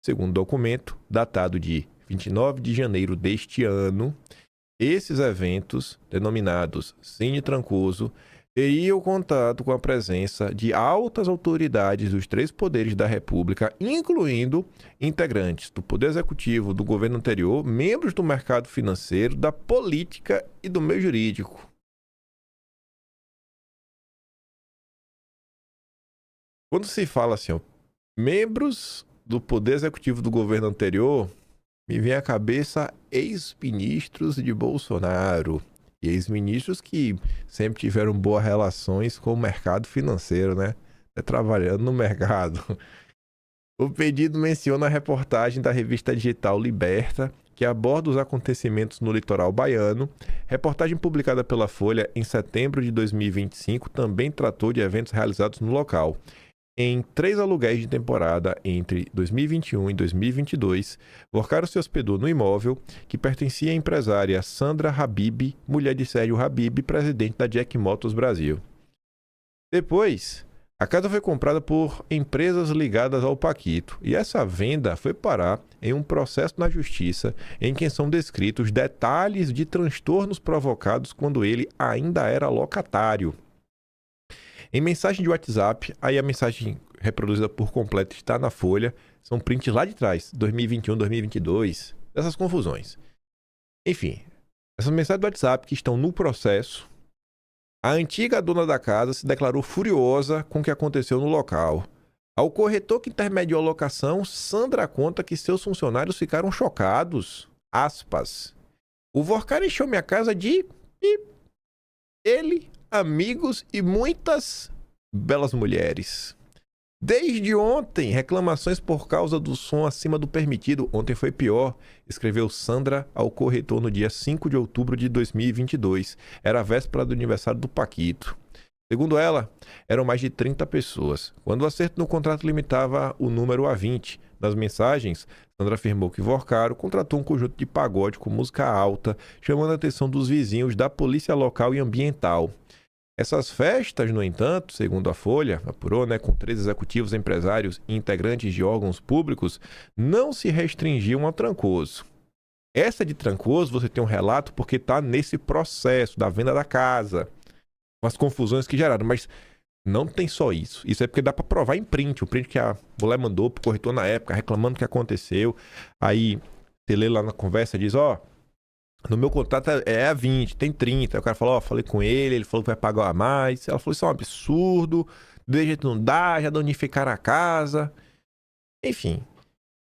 Segundo o documento, datado de 29 de janeiro deste ano, esses eventos, denominados Cine Trancoso, teriam contato com a presença de altas autoridades dos 3 poderes da República, incluindo integrantes do Poder Executivo, do governo anterior, membros do mercado financeiro, da política e do meio jurídico. Quando se fala assim, ó, membros do Poder Executivo do governo anterior, me vem à cabeça ex-ministros de Bolsonaro. E ex-ministros que sempre tiveram boas relações com o mercado financeiro, né? Trabalhando no mercado. O pedido menciona a reportagem da revista digital Liberta, que aborda os acontecimentos no litoral baiano. Reportagem publicada pela Folha em setembro de 2025 também tratou de eventos realizados no local. Em 3 aluguéis de temporada entre 2021 e 2022, Vorcaro se hospedou no imóvel que pertencia à empresária Sandra Habib, mulher de Sérgio Habib, presidente da Jack Motors Brasil. Depois, a casa foi comprada por empresas ligadas ao Paquito, e essa venda foi parar em um processo na justiça em que são descritos detalhes de transtornos provocados quando ele ainda era locatário. Em mensagem de WhatsApp, aí a mensagem reproduzida por completo está na Folha, são prints lá de trás, 2021, 2022, dessas confusões. Enfim, essas mensagens do WhatsApp que estão no processo, a antiga dona da casa se declarou furiosa com o que aconteceu no local. Ao corretor que intermediou a locação, Sandra conta que seus funcionários ficaram chocados. Aspas. O Vorcaro encheu minha casa de... ele... amigos e muitas belas mulheres. Desde ontem, reclamações por causa do som acima do permitido. Ontem foi pior, escreveu Sandra ao corretor no dia 5 de outubro de 2022. Era a véspera do aniversário do Paquito. Segundo ela, eram mais de 30 pessoas, quando o acerto no contrato limitava o número a 20. Nas mensagens, Sandra afirmou que Vorcaro contratou um conjunto de pagode com música alta, chamando a atenção dos vizinhos, da polícia local e ambiental. Essas festas, no entanto, segundo a Folha, apurou, com 3 executivos, empresários e integrantes de órgãos públicos, não se restringiam a Trancoso. Essa de Trancoso, você tem um relato porque está nesse processo da venda da casa, com as confusões que geraram, mas não tem só isso. Isso é porque dá para provar em print, o print que a mulher mandou pro corretor na época, reclamando o que aconteceu. Aí, você lê lá na conversa, diz, no meu contrato é a 20, tem 30. Aí o cara falou, falei com ele falou que vai pagar a mais. Ela falou, isso é um absurdo, de jeito não dá, já danificaram a casa. Enfim,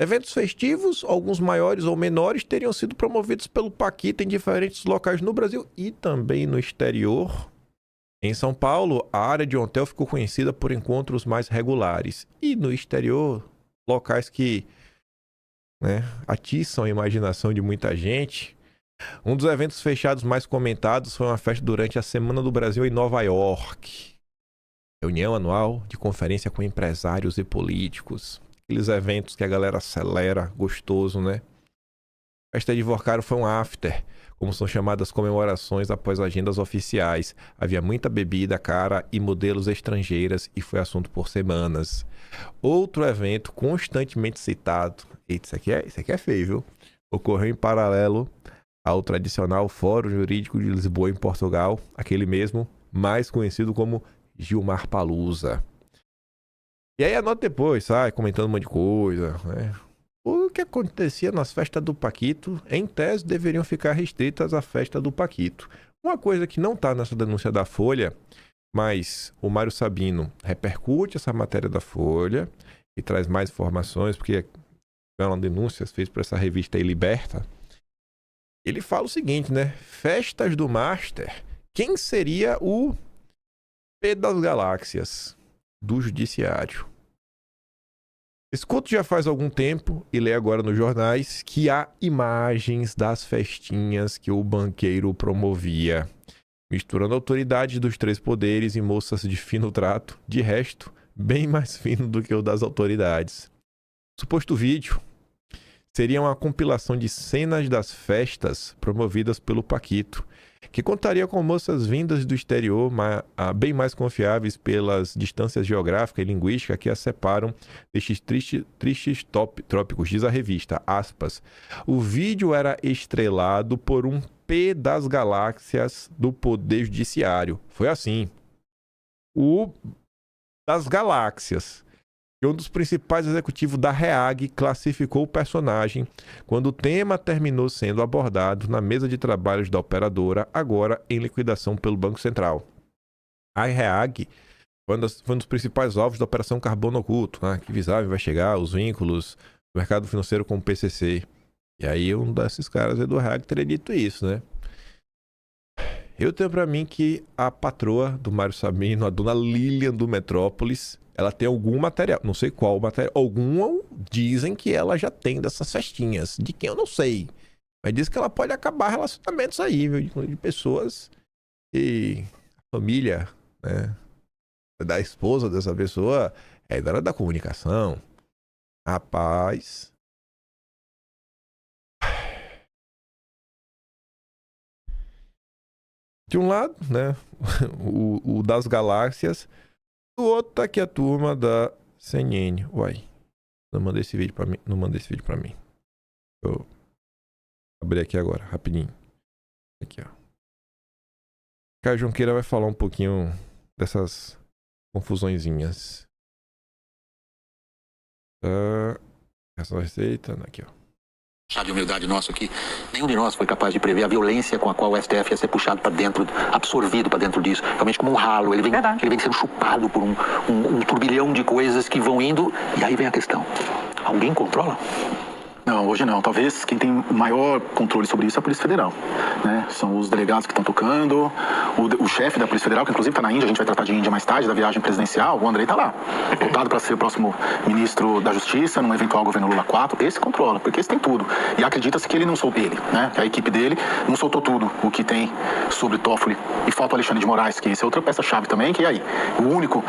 eventos festivos, alguns maiores ou menores, teriam sido promovidos pelo Paquito em diferentes locais no Brasil e também no exterior. Em São Paulo, a área de hotel ficou conhecida por encontros mais regulares. E no exterior, locais que atiçam a imaginação de muita gente. Um dos eventos fechados mais comentados foi uma festa durante a Semana do Brasil em Nova York. Reunião anual de conferência com empresários e políticos. Aqueles eventos que a galera acelera, gostoso, né? A festa de Vorcaro foi um after, como são chamadas comemorações após agendas oficiais. Havia muita bebida cara e modelos estrangeiras e foi assunto por semanas. Outro evento constantemente citado, isso aqui é feio, viu? Ocorreu em paralelo ao tradicional Fórum Jurídico de Lisboa, em Portugal, aquele mesmo, mais conhecido como Gilmar Palusa. E aí anota depois, sai comentando um monte de coisa, né? O que acontecia nas festas do Paquito, em tese, deveriam ficar restritas à festa do Paquito. Uma coisa que não está nessa denúncia da Folha, mas o Mário Sabino repercute essa matéria da Folha e traz mais informações, porque é uma denúncia feita por essa revista aí, Liberta. Ele fala o seguinte, festas do Master, quem seria o P das Galáxias do Judiciário? Escuto já faz algum tempo e leio agora nos jornais que há imagens das festinhas que o banqueiro promovia, misturando autoridades dos 3 poderes e moças de fino trato, de resto, bem mais fino do que o das autoridades. O suposto vídeo seria uma compilação de cenas das festas promovidas pelo Paquito, que contaria com moças vindas do exterior, bem mais confiáveis pelas distâncias geográficas e linguísticas que as separam destes tristes trópicos, diz a revista, aspas. O vídeo era estrelado por um P das galáxias do Poder Judiciário. Foi assim. O das galáxias. E um dos principais executivos da REAG classificou o personagem quando o tema terminou sendo abordado na mesa de trabalhos da operadora, agora em liquidação pelo Banco Central. A REAG foi um dos principais alvos da Operação Carbono Oculto, né, que visava investigar os vínculos do mercado financeiro com o PCC. E aí um desses caras do REAG teria dito isso, né? Eu tenho pra mim que a patroa do Mário Sabino, a dona Lilian do Metrópolis, ela tem algum material, não sei qual material, dizem que ela já tem dessas festinhas, de quem eu não sei, mas diz que ela pode acabar relacionamentos aí, viu, de pessoas e a família, né, da esposa dessa pessoa é da área da comunicação. Rapaz, de um lado, né, o das galáxias. Do outro tá aqui a turma da CNN. Uai, não manda esse vídeo pra mim. Eu abri aqui agora, rapidinho. Aqui, ó. Caio Junqueira vai falar um pouquinho dessas confusõezinhas. Essa receita, aqui, ó. De humildade nosso aqui, nenhum de nós foi capaz de prever a violência com a qual o STF ia ser puxado para dentro, absorvido para dentro disso, realmente como um ralo. Ele vem sendo chupado por um turbilhão de coisas que vão indo, e aí vem a questão: alguém controla? Não, hoje não. Talvez quem tem maior controle sobre isso é a Polícia Federal, né? São os delegados que estão tocando, o chefe da Polícia Federal, que inclusive está na Índia, a gente vai tratar de Índia mais tarde, da viagem presidencial, o Andrei está lá, votado para ser o próximo ministro da Justiça, num eventual governo Lula 4, esse controla, porque esse tem tudo. E acredita-se que ele não soltou ele, né? Que a equipe dele não soltou tudo o que tem sobre Toffoli. E falta o Alexandre de Moraes, que esse é outra peça-chave também, que é aí, o único,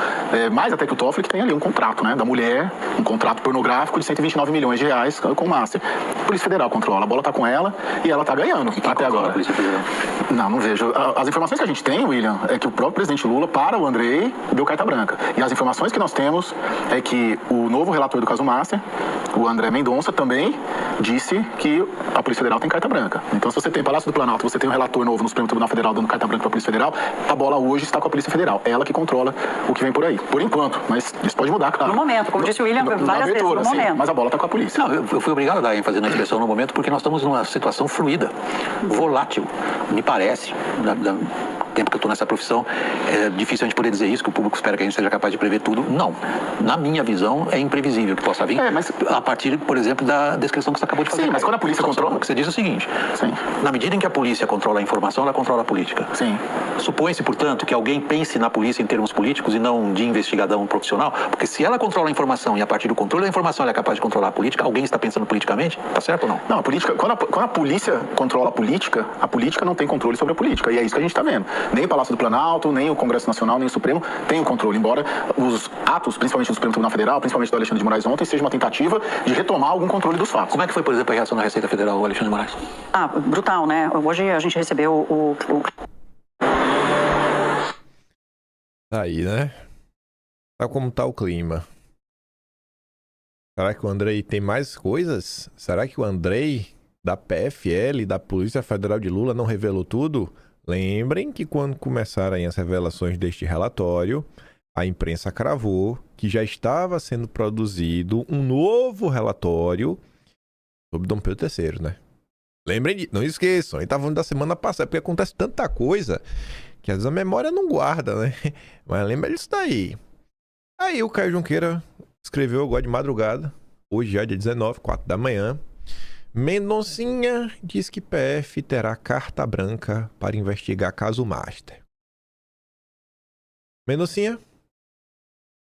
mais até que o Toffoli, que tem ali um contrato, né? Da mulher, um contrato pornográfico de 129 milhões de reais com o Master. A Polícia Federal controla, a bola tá com ela e ela tá ganhando até agora. A Polícia Federal? Não vejo. As informações que a gente tem, William, é que o próprio presidente Lula, para o Andrei, deu carta branca. E as informações que nós temos é que o novo relator do caso Master, o André Mendonça, também disse que a Polícia Federal tem carta branca. Então, se você tem Palácio do Planalto, você tem um relator novo no Supremo Tribunal Federal dando carta branca para a Polícia Federal, a bola hoje está com a Polícia Federal. Ela que controla o que vem por aí. Por enquanto, mas isso pode mudar, claro. No momento, como disse o William, várias vezes, no momento. Mas a bola está com a polícia. Não, eu fui obrigado a dar ênfase na expressão no momento porque nós estamos numa situação fluida, volátil, me parece, tempo que eu estou nessa profissão, é difícil a gente poder dizer isso, que o público espera que a gente seja capaz de prever tudo. Não. Na minha visão, é imprevisível que possa vir, mas a partir, por exemplo, da descrição que você acabou de fazer. Sim, mas quando a polícia controla... O que você diz é o seguinte: na medida em que a polícia controla a informação, ela controla a política. Sim. Supõe-se, portanto, que alguém pense na polícia em termos políticos e não de investigadão profissional, porque se ela controla a informação e a partir do controle da informação ela é capaz de controlar a política, alguém está pensando politicamente? Tá certo ou não? Não, a política, quando a polícia controla a política não tem controle sobre a política. E é isso que a gente está vendo. Nem o Palácio do Planalto, nem o Congresso Nacional, nem o Supremo tem o controle. Embora os atos, principalmente do Supremo Tribunal Federal, principalmente do Alexandre de Moraes ontem, seja uma tentativa de retomar algum controle dos fatos. Como é que foi, por exemplo, a reação da Receita Federal ao Alexandre de Moraes? Brutal, né? Hoje a gente recebeu Aí, né? Tá como tá o clima. Será que o Andrei tem mais coisas? Será que o Andrei da PFL, da Polícia Federal de Lula, não revelou tudo? Lembrem que quando começaram as revelações deste relatório, a imprensa cravou que já estava sendo produzido um novo relatório sobre Dom Pedro III, né? Lembrem disso, não esqueçam, ele estava falando da semana passada, porque acontece tanta coisa que às vezes a memória não guarda, né? Mas lembra disso daí. Aí o Caio Junqueira escreveu agora de madrugada, hoje já dia 19, 4 da manhã. Mendoncinha diz que PF terá carta branca para investigar caso Master. Mendoncinha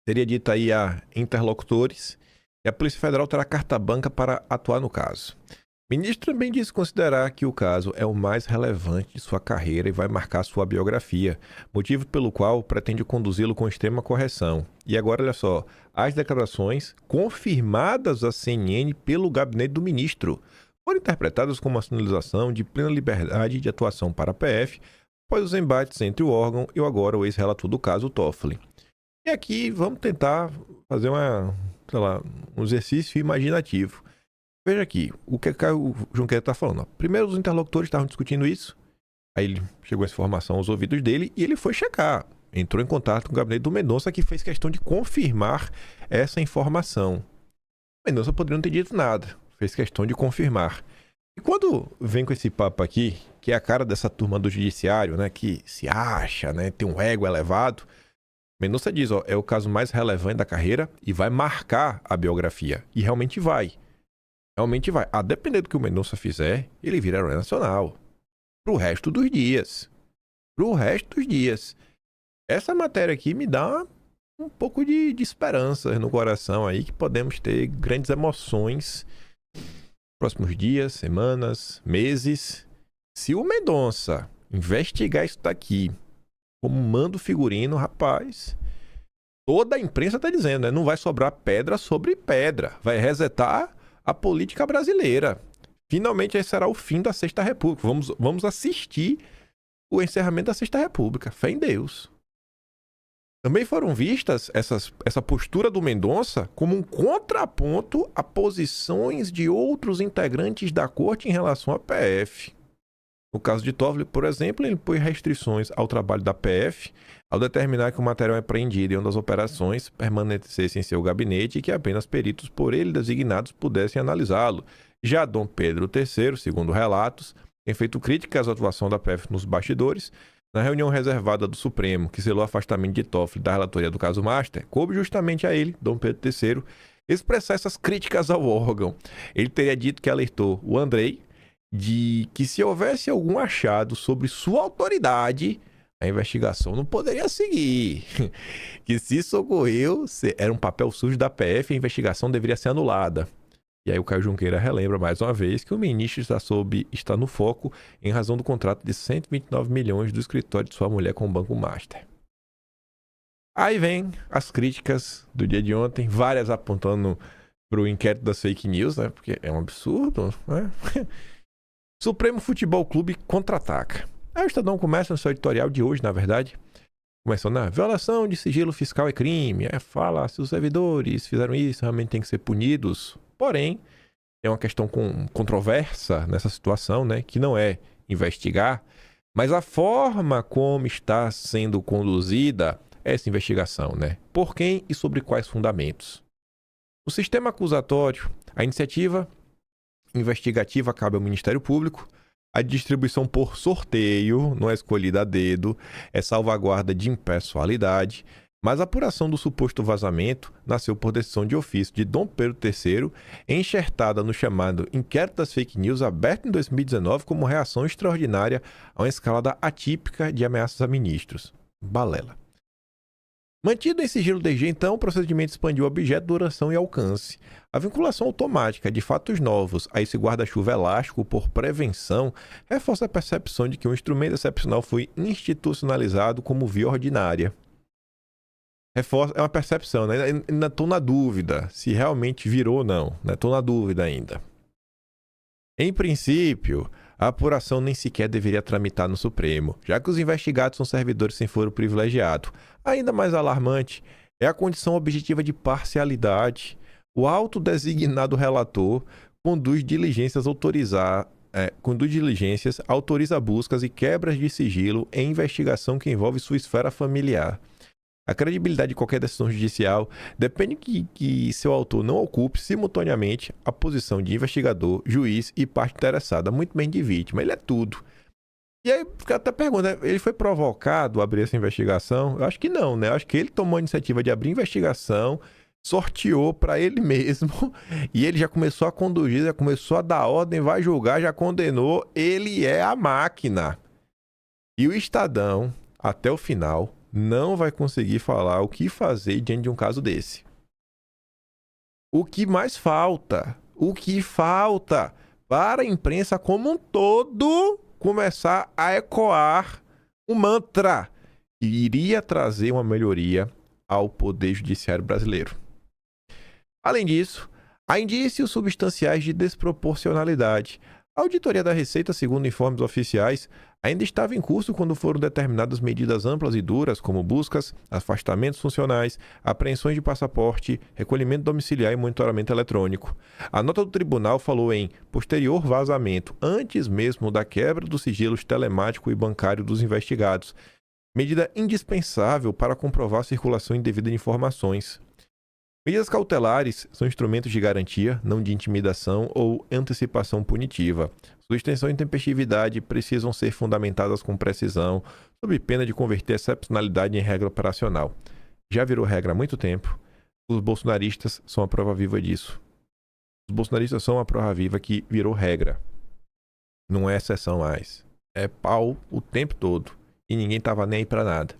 teria dito aí a interlocutores e a Polícia Federal terá carta branca para atuar no caso. O ministro também disse considerar que o caso é o mais relevante de sua carreira e vai marcar sua biografia, motivo pelo qual pretende conduzi-lo com extrema correção. E agora, olha só, as declarações confirmadas à CNN pelo gabinete do ministro foram interpretadas como uma sinalização de plena liberdade de atuação para a PF após os embates entre o órgão e o agora o ex-relator do caso, Toffoli. E aqui vamos tentar fazer um exercício imaginativo. Veja aqui, o que o Junqueira está falando. Primeiro, os interlocutores estavam discutindo isso. Aí ele chegou essa informação aos ouvidos dele e ele foi checar. Entrou em contato com o gabinete do Mendonça, que fez questão de confirmar essa informação. O Mendonça poderia não ter dito nada. Fez questão de confirmar. E quando vem com esse papo aqui, que é a cara dessa turma do judiciário, né, que se acha, né, tem um ego elevado, Mendonça diz, ó, é o caso mais relevante da carreira e vai marcar a biografia. E realmente vai. Realmente vai. A depender do que o Mendonça fizer, ele vira herói nacional. Pro resto dos dias. Pro resto dos dias. Essa matéria aqui me dá um pouco de esperança no coração aí, que podemos ter grandes emoções próximos dias, semanas, meses. Se o Mendonça investigar isso daqui como mando figurino, rapaz, toda a imprensa está dizendo, né? Não vai sobrar pedra sobre pedra. Vai resetar a política brasileira. Finalmente, esse será o fim da Sexta República. Vamos assistir o encerramento da Sexta República. Fé em Deus. Também foram vistas essa postura do Mendonça como um contraponto a posições de outros integrantes da corte em relação à PF. No caso de Toffoli, por exemplo, ele impôs restrições ao trabalho da PF ao determinar que o material apreendido em uma das operações permanecesse em seu gabinete e que apenas peritos por ele designados pudessem analisá-lo. Já Dom Pedro III, segundo relatos, tem feito críticas à atuação da PF nos bastidores. Na reunião reservada do Supremo, que selou o afastamento de Toffoli da relatoria do caso Master, coube justamente a ele, Dom Pedro III, expressar essas críticas ao órgão. Ele teria dito que alertou o Andrei de que se houvesse algum achado sobre sua autoridade, a investigação não poderia seguir. Que se isso ocorreu, era um papel sujo da PF e a investigação deveria ser anulada. E aí o Caio Junqueira relembra mais uma vez que o ministro está no foco em razão do contrato de 129 milhões do escritório de sua mulher com o Banco Master. Aí vem as críticas do dia de ontem, várias apontando para o inquérito das fake news, né? Porque é um absurdo, né? Supremo Futebol Clube contra-ataca. Aí o Estadão começa no seu editorial de hoje, na verdade, começando na violação de sigilo fiscal é crime. Aí fala, se os servidores fizeram isso, realmente tem que ser punidos. Porém, é uma questão controversa nessa situação, né? Que não é investigar, mas a forma como está sendo conduzida essa investigação, né? Por quem e sobre quais fundamentos? O sistema acusatório, a iniciativa investigativa cabe ao Ministério Público, a distribuição por sorteio não é escolhida a dedo, é salvaguarda de impessoalidade, mas a apuração do suposto vazamento nasceu por decisão de ofício de Dom Pedro III, enxertada no chamado Inquérito das Fake News, aberto em 2019 como reação extraordinária a uma escalada atípica de ameaças a ministros. Balela. Mantido em sigilo desde então, o procedimento expandiu objeto, duração e alcance. A vinculação automática de fatos novos a esse guarda-chuva elástico por prevenção reforça a percepção de que um instrumento excepcional foi institucionalizado como via ordinária. É uma percepção, né? Ainda estou na dúvida se realmente virou ou não. Estou na dúvida ainda. Em princípio, a apuração nem sequer deveria tramitar no Supremo, já que os investigados são servidores sem foro privilegiado. Ainda mais alarmante é a condição objetiva de parcialidade. O autodesignado relator conduz diligências, autoriza buscas e quebras de sigilo em investigação que envolve sua esfera familiar. A credibilidade de qualquer decisão judicial depende que seu autor não ocupe simultaneamente a posição de investigador, juiz e parte interessada, muito bem de vítima. Ele é tudo. E aí, fica até pergunta, ele foi provocado a abrir essa investigação? Eu acho que não, né? Eu acho que ele tomou a iniciativa de abrir investigação, sorteou para ele mesmo, e ele já começou a conduzir, já começou a dar ordem, vai julgar, já condenou. Ele é a máquina. E o Estadão, até o final, não vai conseguir falar o que fazer diante de um caso desse. O que mais falta? O que falta para a imprensa como um todo começar a ecoar um mantra que iria trazer uma melhoria ao Poder Judiciário brasileiro. Além disso, há indícios substanciais de desproporcionalidade. A auditoria da Receita, segundo informes oficiais, ainda estava em curso quando foram determinadas medidas amplas e duras, como buscas, afastamentos funcionais, apreensões de passaporte, recolhimento domiciliar e monitoramento eletrônico. A nota do tribunal falou em posterior vazamento, antes mesmo da quebra dos sigilos telemático e bancário dos investigados, medida indispensável para comprovar a circulação indevida de informações. Medidas cautelares são instrumentos de garantia, não de intimidação ou antecipação punitiva. Sua extensão e intempestividade precisam ser fundamentadas com precisão, sob pena de converter excepcionalidade em regra operacional. Já virou regra há muito tempo. Os bolsonaristas são a prova viva disso. Os bolsonaristas são a prova viva que virou regra. Não é exceção mais. É pau o tempo todo. E ninguém estava nem aí para nada.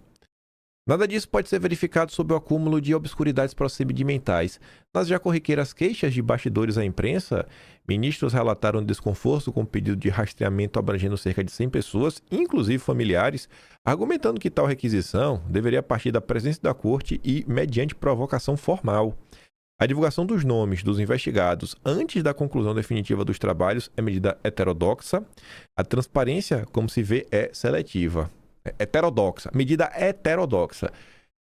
Nada disso pode ser verificado sob o acúmulo de obscuridades procedimentais. Nas já corriqueiras queixas de bastidores à imprensa, ministros relataram desconforto com o pedido de rastreamento abrangendo cerca de 100 pessoas, inclusive familiares, argumentando que tal requisição deveria partir da presença da corte e mediante provocação formal. A divulgação dos nomes dos investigados antes da conclusão definitiva dos trabalhos é medida heterodoxa. A transparência, como se vê, é seletiva. Heterodoxa, medida heterodoxa.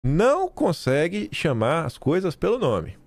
Não consegue chamar as coisas pelo nome.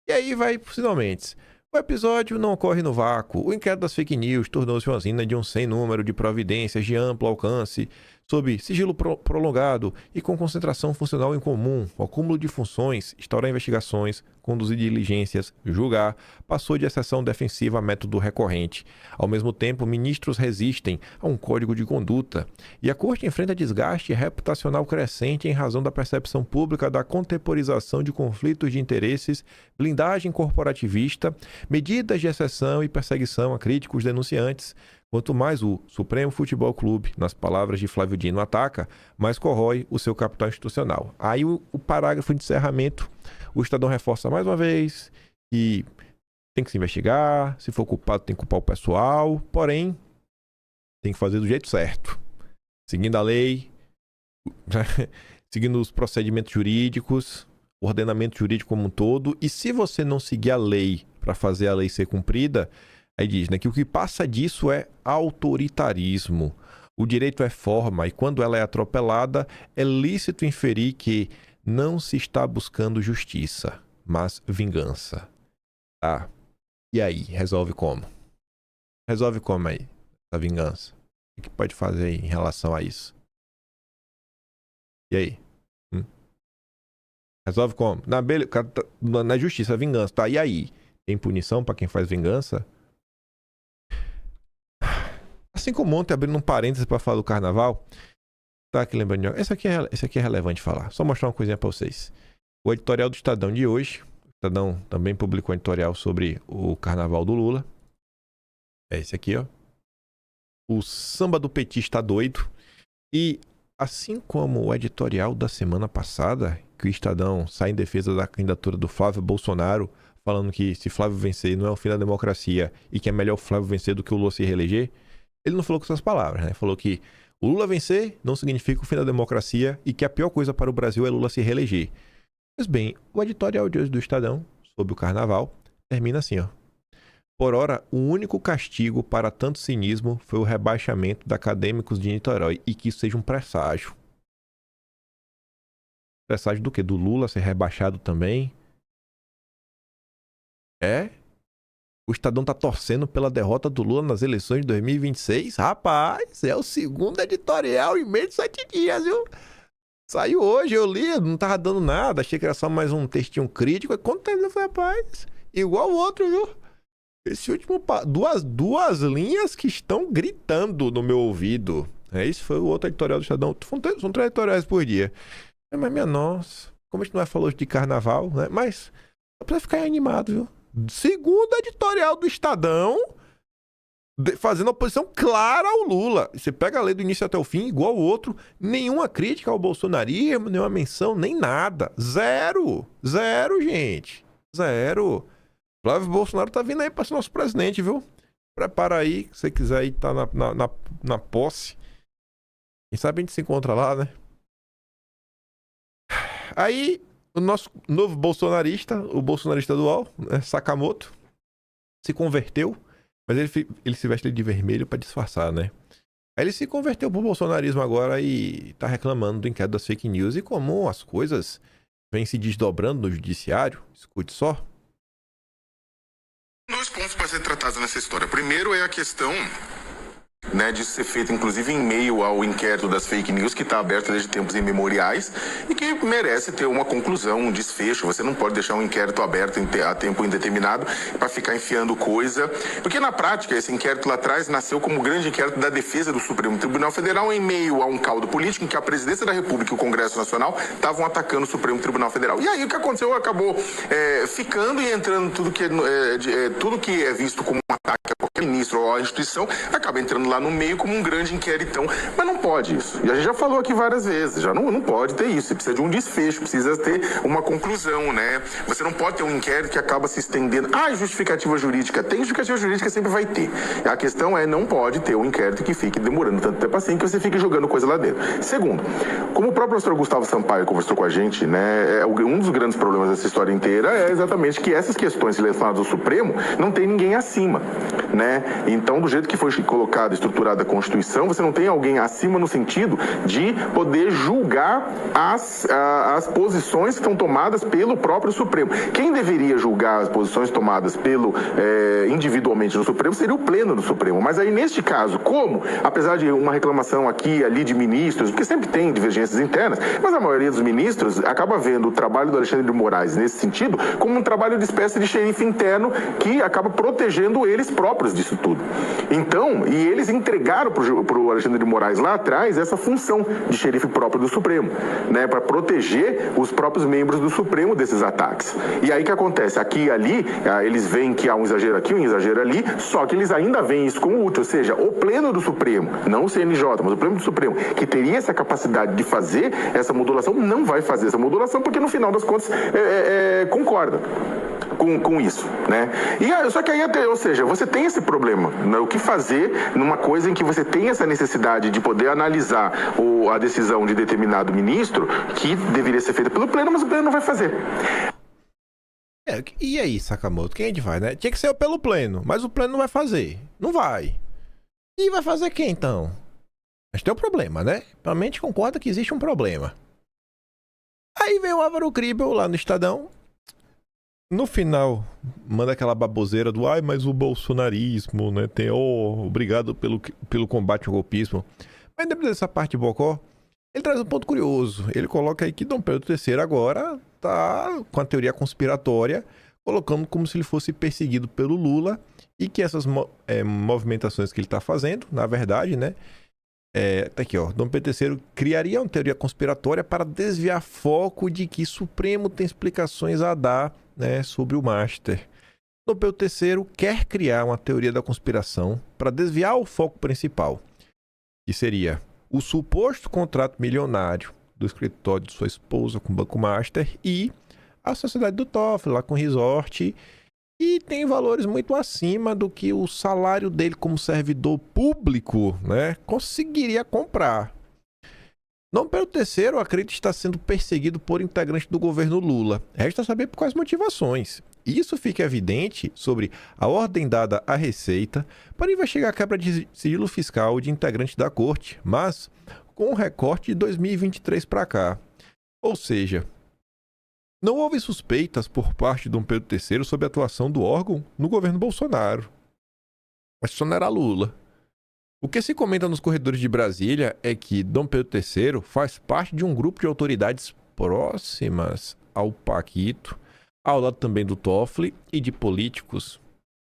E aí vai finalmente. O episódio não ocorre no vácuo. O inquérito das fake news tornou-se uma usina de um sem número de providências de amplo alcance, sob sigilo prolongado e com concentração funcional em comum, o acúmulo de funções, instaurar investigações, conduzir diligências, julgar, passou de exceção defensiva a método recorrente. Ao mesmo tempo, ministros resistem a um código de conduta e a corte enfrenta desgaste reputacional crescente em razão da percepção pública da contemporização de conflitos de interesses, blindagem corporativista, medidas de exceção e perseguição a críticos denunciantes. Quanto mais o Supremo Futebol Clube, nas palavras de Flávio Dino, ataca, mais corrói o seu capital institucional. Aí o parágrafo de encerramento, o Estadão reforça mais uma vez que tem que se investigar, se for culpado tem que culpar o pessoal, porém tem que fazer do jeito certo, seguindo a lei, seguindo os procedimentos jurídicos, o ordenamento jurídico como um todo, e se você não seguir a lei para fazer a lei ser cumprida, aí diz, né, que o que passa disso é autoritarismo. O direito é forma e quando ela é atropelada, é lícito inferir que não se está buscando justiça, mas vingança. Tá. E aí, resolve como? Resolve como aí, essa vingança? O que pode fazer em relação a isso? E aí? Resolve como? Na justiça, vingança. Tá, e aí? Tem punição para quem faz vingança? Assim como ontem, abrindo um parênteses para falar do carnaval, tá aqui lembrando de... Esse aqui é relevante falar. Só mostrar uma coisinha para vocês. O editorial do Estadão de hoje. O Estadão também publicou um editorial sobre o carnaval do Lula. É esse aqui, ó. O samba do petista doido. E assim como o editorial da semana passada, que o Estadão sai em defesa da candidatura do Flávio Bolsonaro, falando que se Flávio vencer não é o fim da democracia e que é melhor o Flávio vencer do que o Lula se reeleger, ele não falou com essas palavras, né? Falou que o Lula vencer não significa o fim da democracia e que a pior coisa para o Brasil é Lula se reeleger. Pois bem, o editorial de hoje do Estadão, sobre o carnaval, termina assim, ó. Por ora, o único castigo para tanto cinismo foi o rebaixamento da Acadêmicos de Niterói e que isso seja um presságio. Presságio do quê? Do Lula ser rebaixado também? É? O Estadão tá torcendo pela derrota do Lula nas eleições de 2026? Rapaz, é o segundo editorial em meio de 7 dias, viu? Saiu hoje, eu li, não tava dando nada, achei que era só mais um textinho crítico. Quanto tempo foi, rapaz? Igual o outro, viu? Esse último... Duas linhas que estão gritando no meu ouvido. Esse foi o outro editorial do Estadão. São 3 editoriais por dia. Mas minha nossa, como a gente não falou hoje de carnaval, né? Mas só pra ficar animado, viu? Segundo editorial do Estadão, fazendo oposição clara ao Lula. Você pega a lei do início até o fim, igual o outro, nenhuma crítica ao bolsonarismo, nenhuma menção, nem nada. Zero, gente. Zero. Flávio Bolsonaro tá vindo aí pra ser nosso presidente, viu? Prepara aí, se você quiser ir tá na posse. Quem sabe a gente se encontra lá, né? Aí, o nosso novo bolsonarista, o bolsonarista dual, né, Sakamoto, se converteu, mas ele se veste de vermelho pra disfarçar, né? Aí ele se converteu pro bolsonarismo agora e tá reclamando do inquérito das fake news e como as coisas vêm se desdobrando no judiciário. Escute só. Dois pontos para ser tratados nessa história. Primeiro é a questão, né, de ser feita, inclusive, em meio ao inquérito das fake news, que está aberto desde tempos imemoriais e que merece ter uma conclusão, um desfecho. Você não pode deixar um inquérito aberto a tempo indeterminado para ficar enfiando coisa. Porque, na prática, esse inquérito lá atrás nasceu como grande inquérito da defesa do Supremo Tribunal Federal em meio a um caldo político em que a Presidência da República e o Congresso Nacional estavam atacando o Supremo Tribunal Federal. E aí o que aconteceu? Acabou ficando e entrando tudo que é visto como um ataque a qualquer ministro ou à instituição, acaba entrando lá no meio como um grande inquéritão. Mas não pode isso. E a gente já falou aqui várias vezes, já não pode ter isso. Você precisa de um desfecho, precisa ter uma conclusão, né? Você não pode ter um inquérito que acaba se estendendo. Justificativa jurídica. Tem justificativa jurídica, sempre vai ter. A questão é, não pode ter um inquérito que fique demorando tanto tempo assim, que você fique jogando coisa lá dentro. Segundo, como o próprio professor Gustavo Sampaio conversou com a gente, né, um dos grandes problemas dessa história inteira é exatamente que essas questões relacionadas ao Supremo não tem ninguém acima, né? Então, do jeito que foi colocado, estruturada a Constituição, você não tem alguém acima no sentido de poder julgar as posições que estão tomadas pelo próprio Supremo. Quem deveria julgar as posições tomadas individualmente no Supremo seria o pleno do Supremo. Mas aí, neste caso, apesar de uma reclamação aqui e ali de ministros, porque sempre tem divergências internas, mas a maioria dos ministros acaba vendo o trabalho do Alexandre de Moraes nesse sentido como um trabalho de espécie de xerife interno que acaba protegendo eles próprios disso tudo. Então, e eles entregaram para o Alexandre de Moraes lá atrás essa função de xerife próprio do Supremo, né, para proteger os próprios membros do Supremo desses ataques. E aí o que acontece? Aqui e ali, eles veem que há um exagero aqui, um exagero ali, só que eles ainda veem isso como útil, ou seja, o pleno do Supremo, não o CNJ, mas o pleno do Supremo, que teria essa capacidade de fazer essa modulação, não vai fazer essa modulação, porque no final das contas concorda com isso, né? Só que aí, ou seja, você tem esse problema, né? O que fazer numa coisa em que você tem essa necessidade de poder analisar a decisão de determinado ministro que deveria ser feita pelo pleno, mas o pleno não vai fazer. E aí, Sakamoto, quem a gente vai, né? Tinha que ser pelo pleno, mas o pleno não vai fazer. Não vai. E vai fazer quem, então? Mas tem um problema, né? A mente concorda que existe um problema. Aí vem o Álvaro Kribel lá no Estadão. No final, manda aquela baboseira do mas o bolsonarismo, né? Obrigado pelo combate ao golpismo. Mas depois dessa parte de Bocó, ele traz um ponto curioso. Ele coloca aí que Dom Pedro III agora tá com a teoria conspiratória, colocando como se ele fosse perseguido pelo Lula e que essas movimentações que ele tá fazendo, na verdade, né? Tá aqui, ó. Dom Pedro III criaria uma teoria conspiratória para desviar foco de que Supremo tem explicações a dar, né, sobre o Master. Dom Pedro III quer criar uma teoria da conspiração para desviar o foco principal, que seria o suposto contrato milionário do escritório de sua esposa com o Banco Master e a sociedade do Toffoli lá com o resort, e tem valores muito acima do que o salário dele como servidor público, né, conseguiria comprar. Dom Pedro III acredita estar sendo perseguido por integrantes do governo Lula. Resta saber por quais motivações. Isso fica evidente sobre a ordem dada à Receita para investigar a quebra de sigilo fiscal de integrantes da corte, mas com um recorte de 2023 para cá. Ou seja, não houve suspeitas por parte de Dom Pedro III sobre a atuação do órgão no governo Bolsonaro. Mas isso não era Lula. O que se comenta nos corredores de Brasília é que Dom Pedro III faz parte de um grupo de autoridades próximas ao Paquito, ao lado também do Toffoli e de políticos,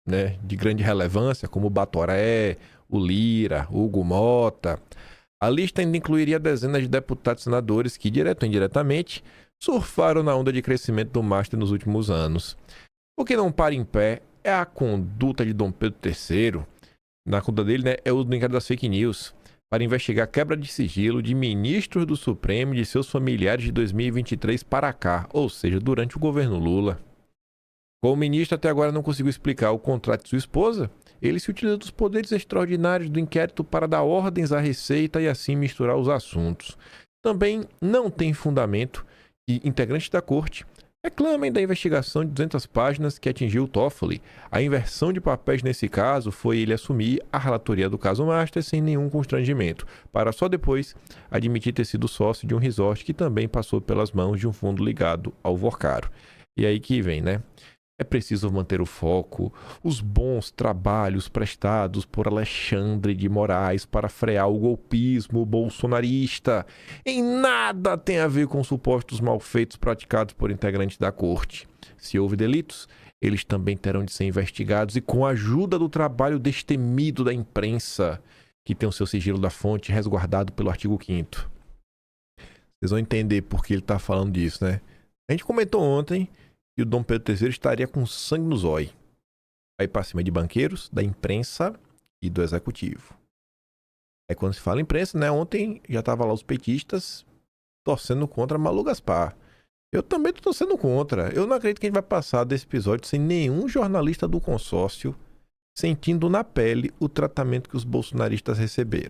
né, de grande relevância, como o Batoré, o Lira, o Hugo Mota. A lista ainda incluiria dezenas de deputados e senadores que, direto ou indiretamente, surfaram na onda de crescimento do Master nos últimos anos. O que não para em pé é a conduta de Dom Pedro III. Na conta dele, né, é o do inquérito das fake news, para investigar a quebra de sigilo de ministros do Supremo e de seus familiares de 2023 para cá, ou seja, durante o governo Lula. Como o ministro até agora não conseguiu explicar o contrato de sua esposa, ele se utiliza dos poderes extraordinários do inquérito para dar ordens à Receita e assim misturar os assuntos. Também não tem fundamento que integrantes da corte reclamem da investigação de 200 páginas que atingiu o Toffoli. A inversão de papéis nesse caso foi ele assumir a relatoria do caso Master sem nenhum constrangimento, para só depois admitir ter sido sócio de um resort que também passou pelas mãos de um fundo ligado ao Vorcaro. E aí que vem, né? É preciso manter o foco, os bons trabalhos prestados por Alexandre de Moraes para frear o golpismo bolsonarista. Em nada tem a ver com supostos malfeitos praticados por integrantes da corte. Se houve delitos, eles também terão de ser investigados e com a ajuda do trabalho destemido da imprensa, que tem o seu sigilo da fonte resguardado pelo artigo 5º. Vocês vão entender por que ele está falando disso, né? A gente comentou ontem que o Dom Pedro III estaria com sangue no zóio. Aí para cima de banqueiros, da imprensa e do executivo. É quando se fala imprensa, né? Ontem já tava lá os petistas torcendo contra Malu Gaspar. Eu também tô torcendo contra. Eu não acredito que a gente vai passar desse episódio sem nenhum jornalista do consórcio sentindo na pele o tratamento que os bolsonaristas receberam.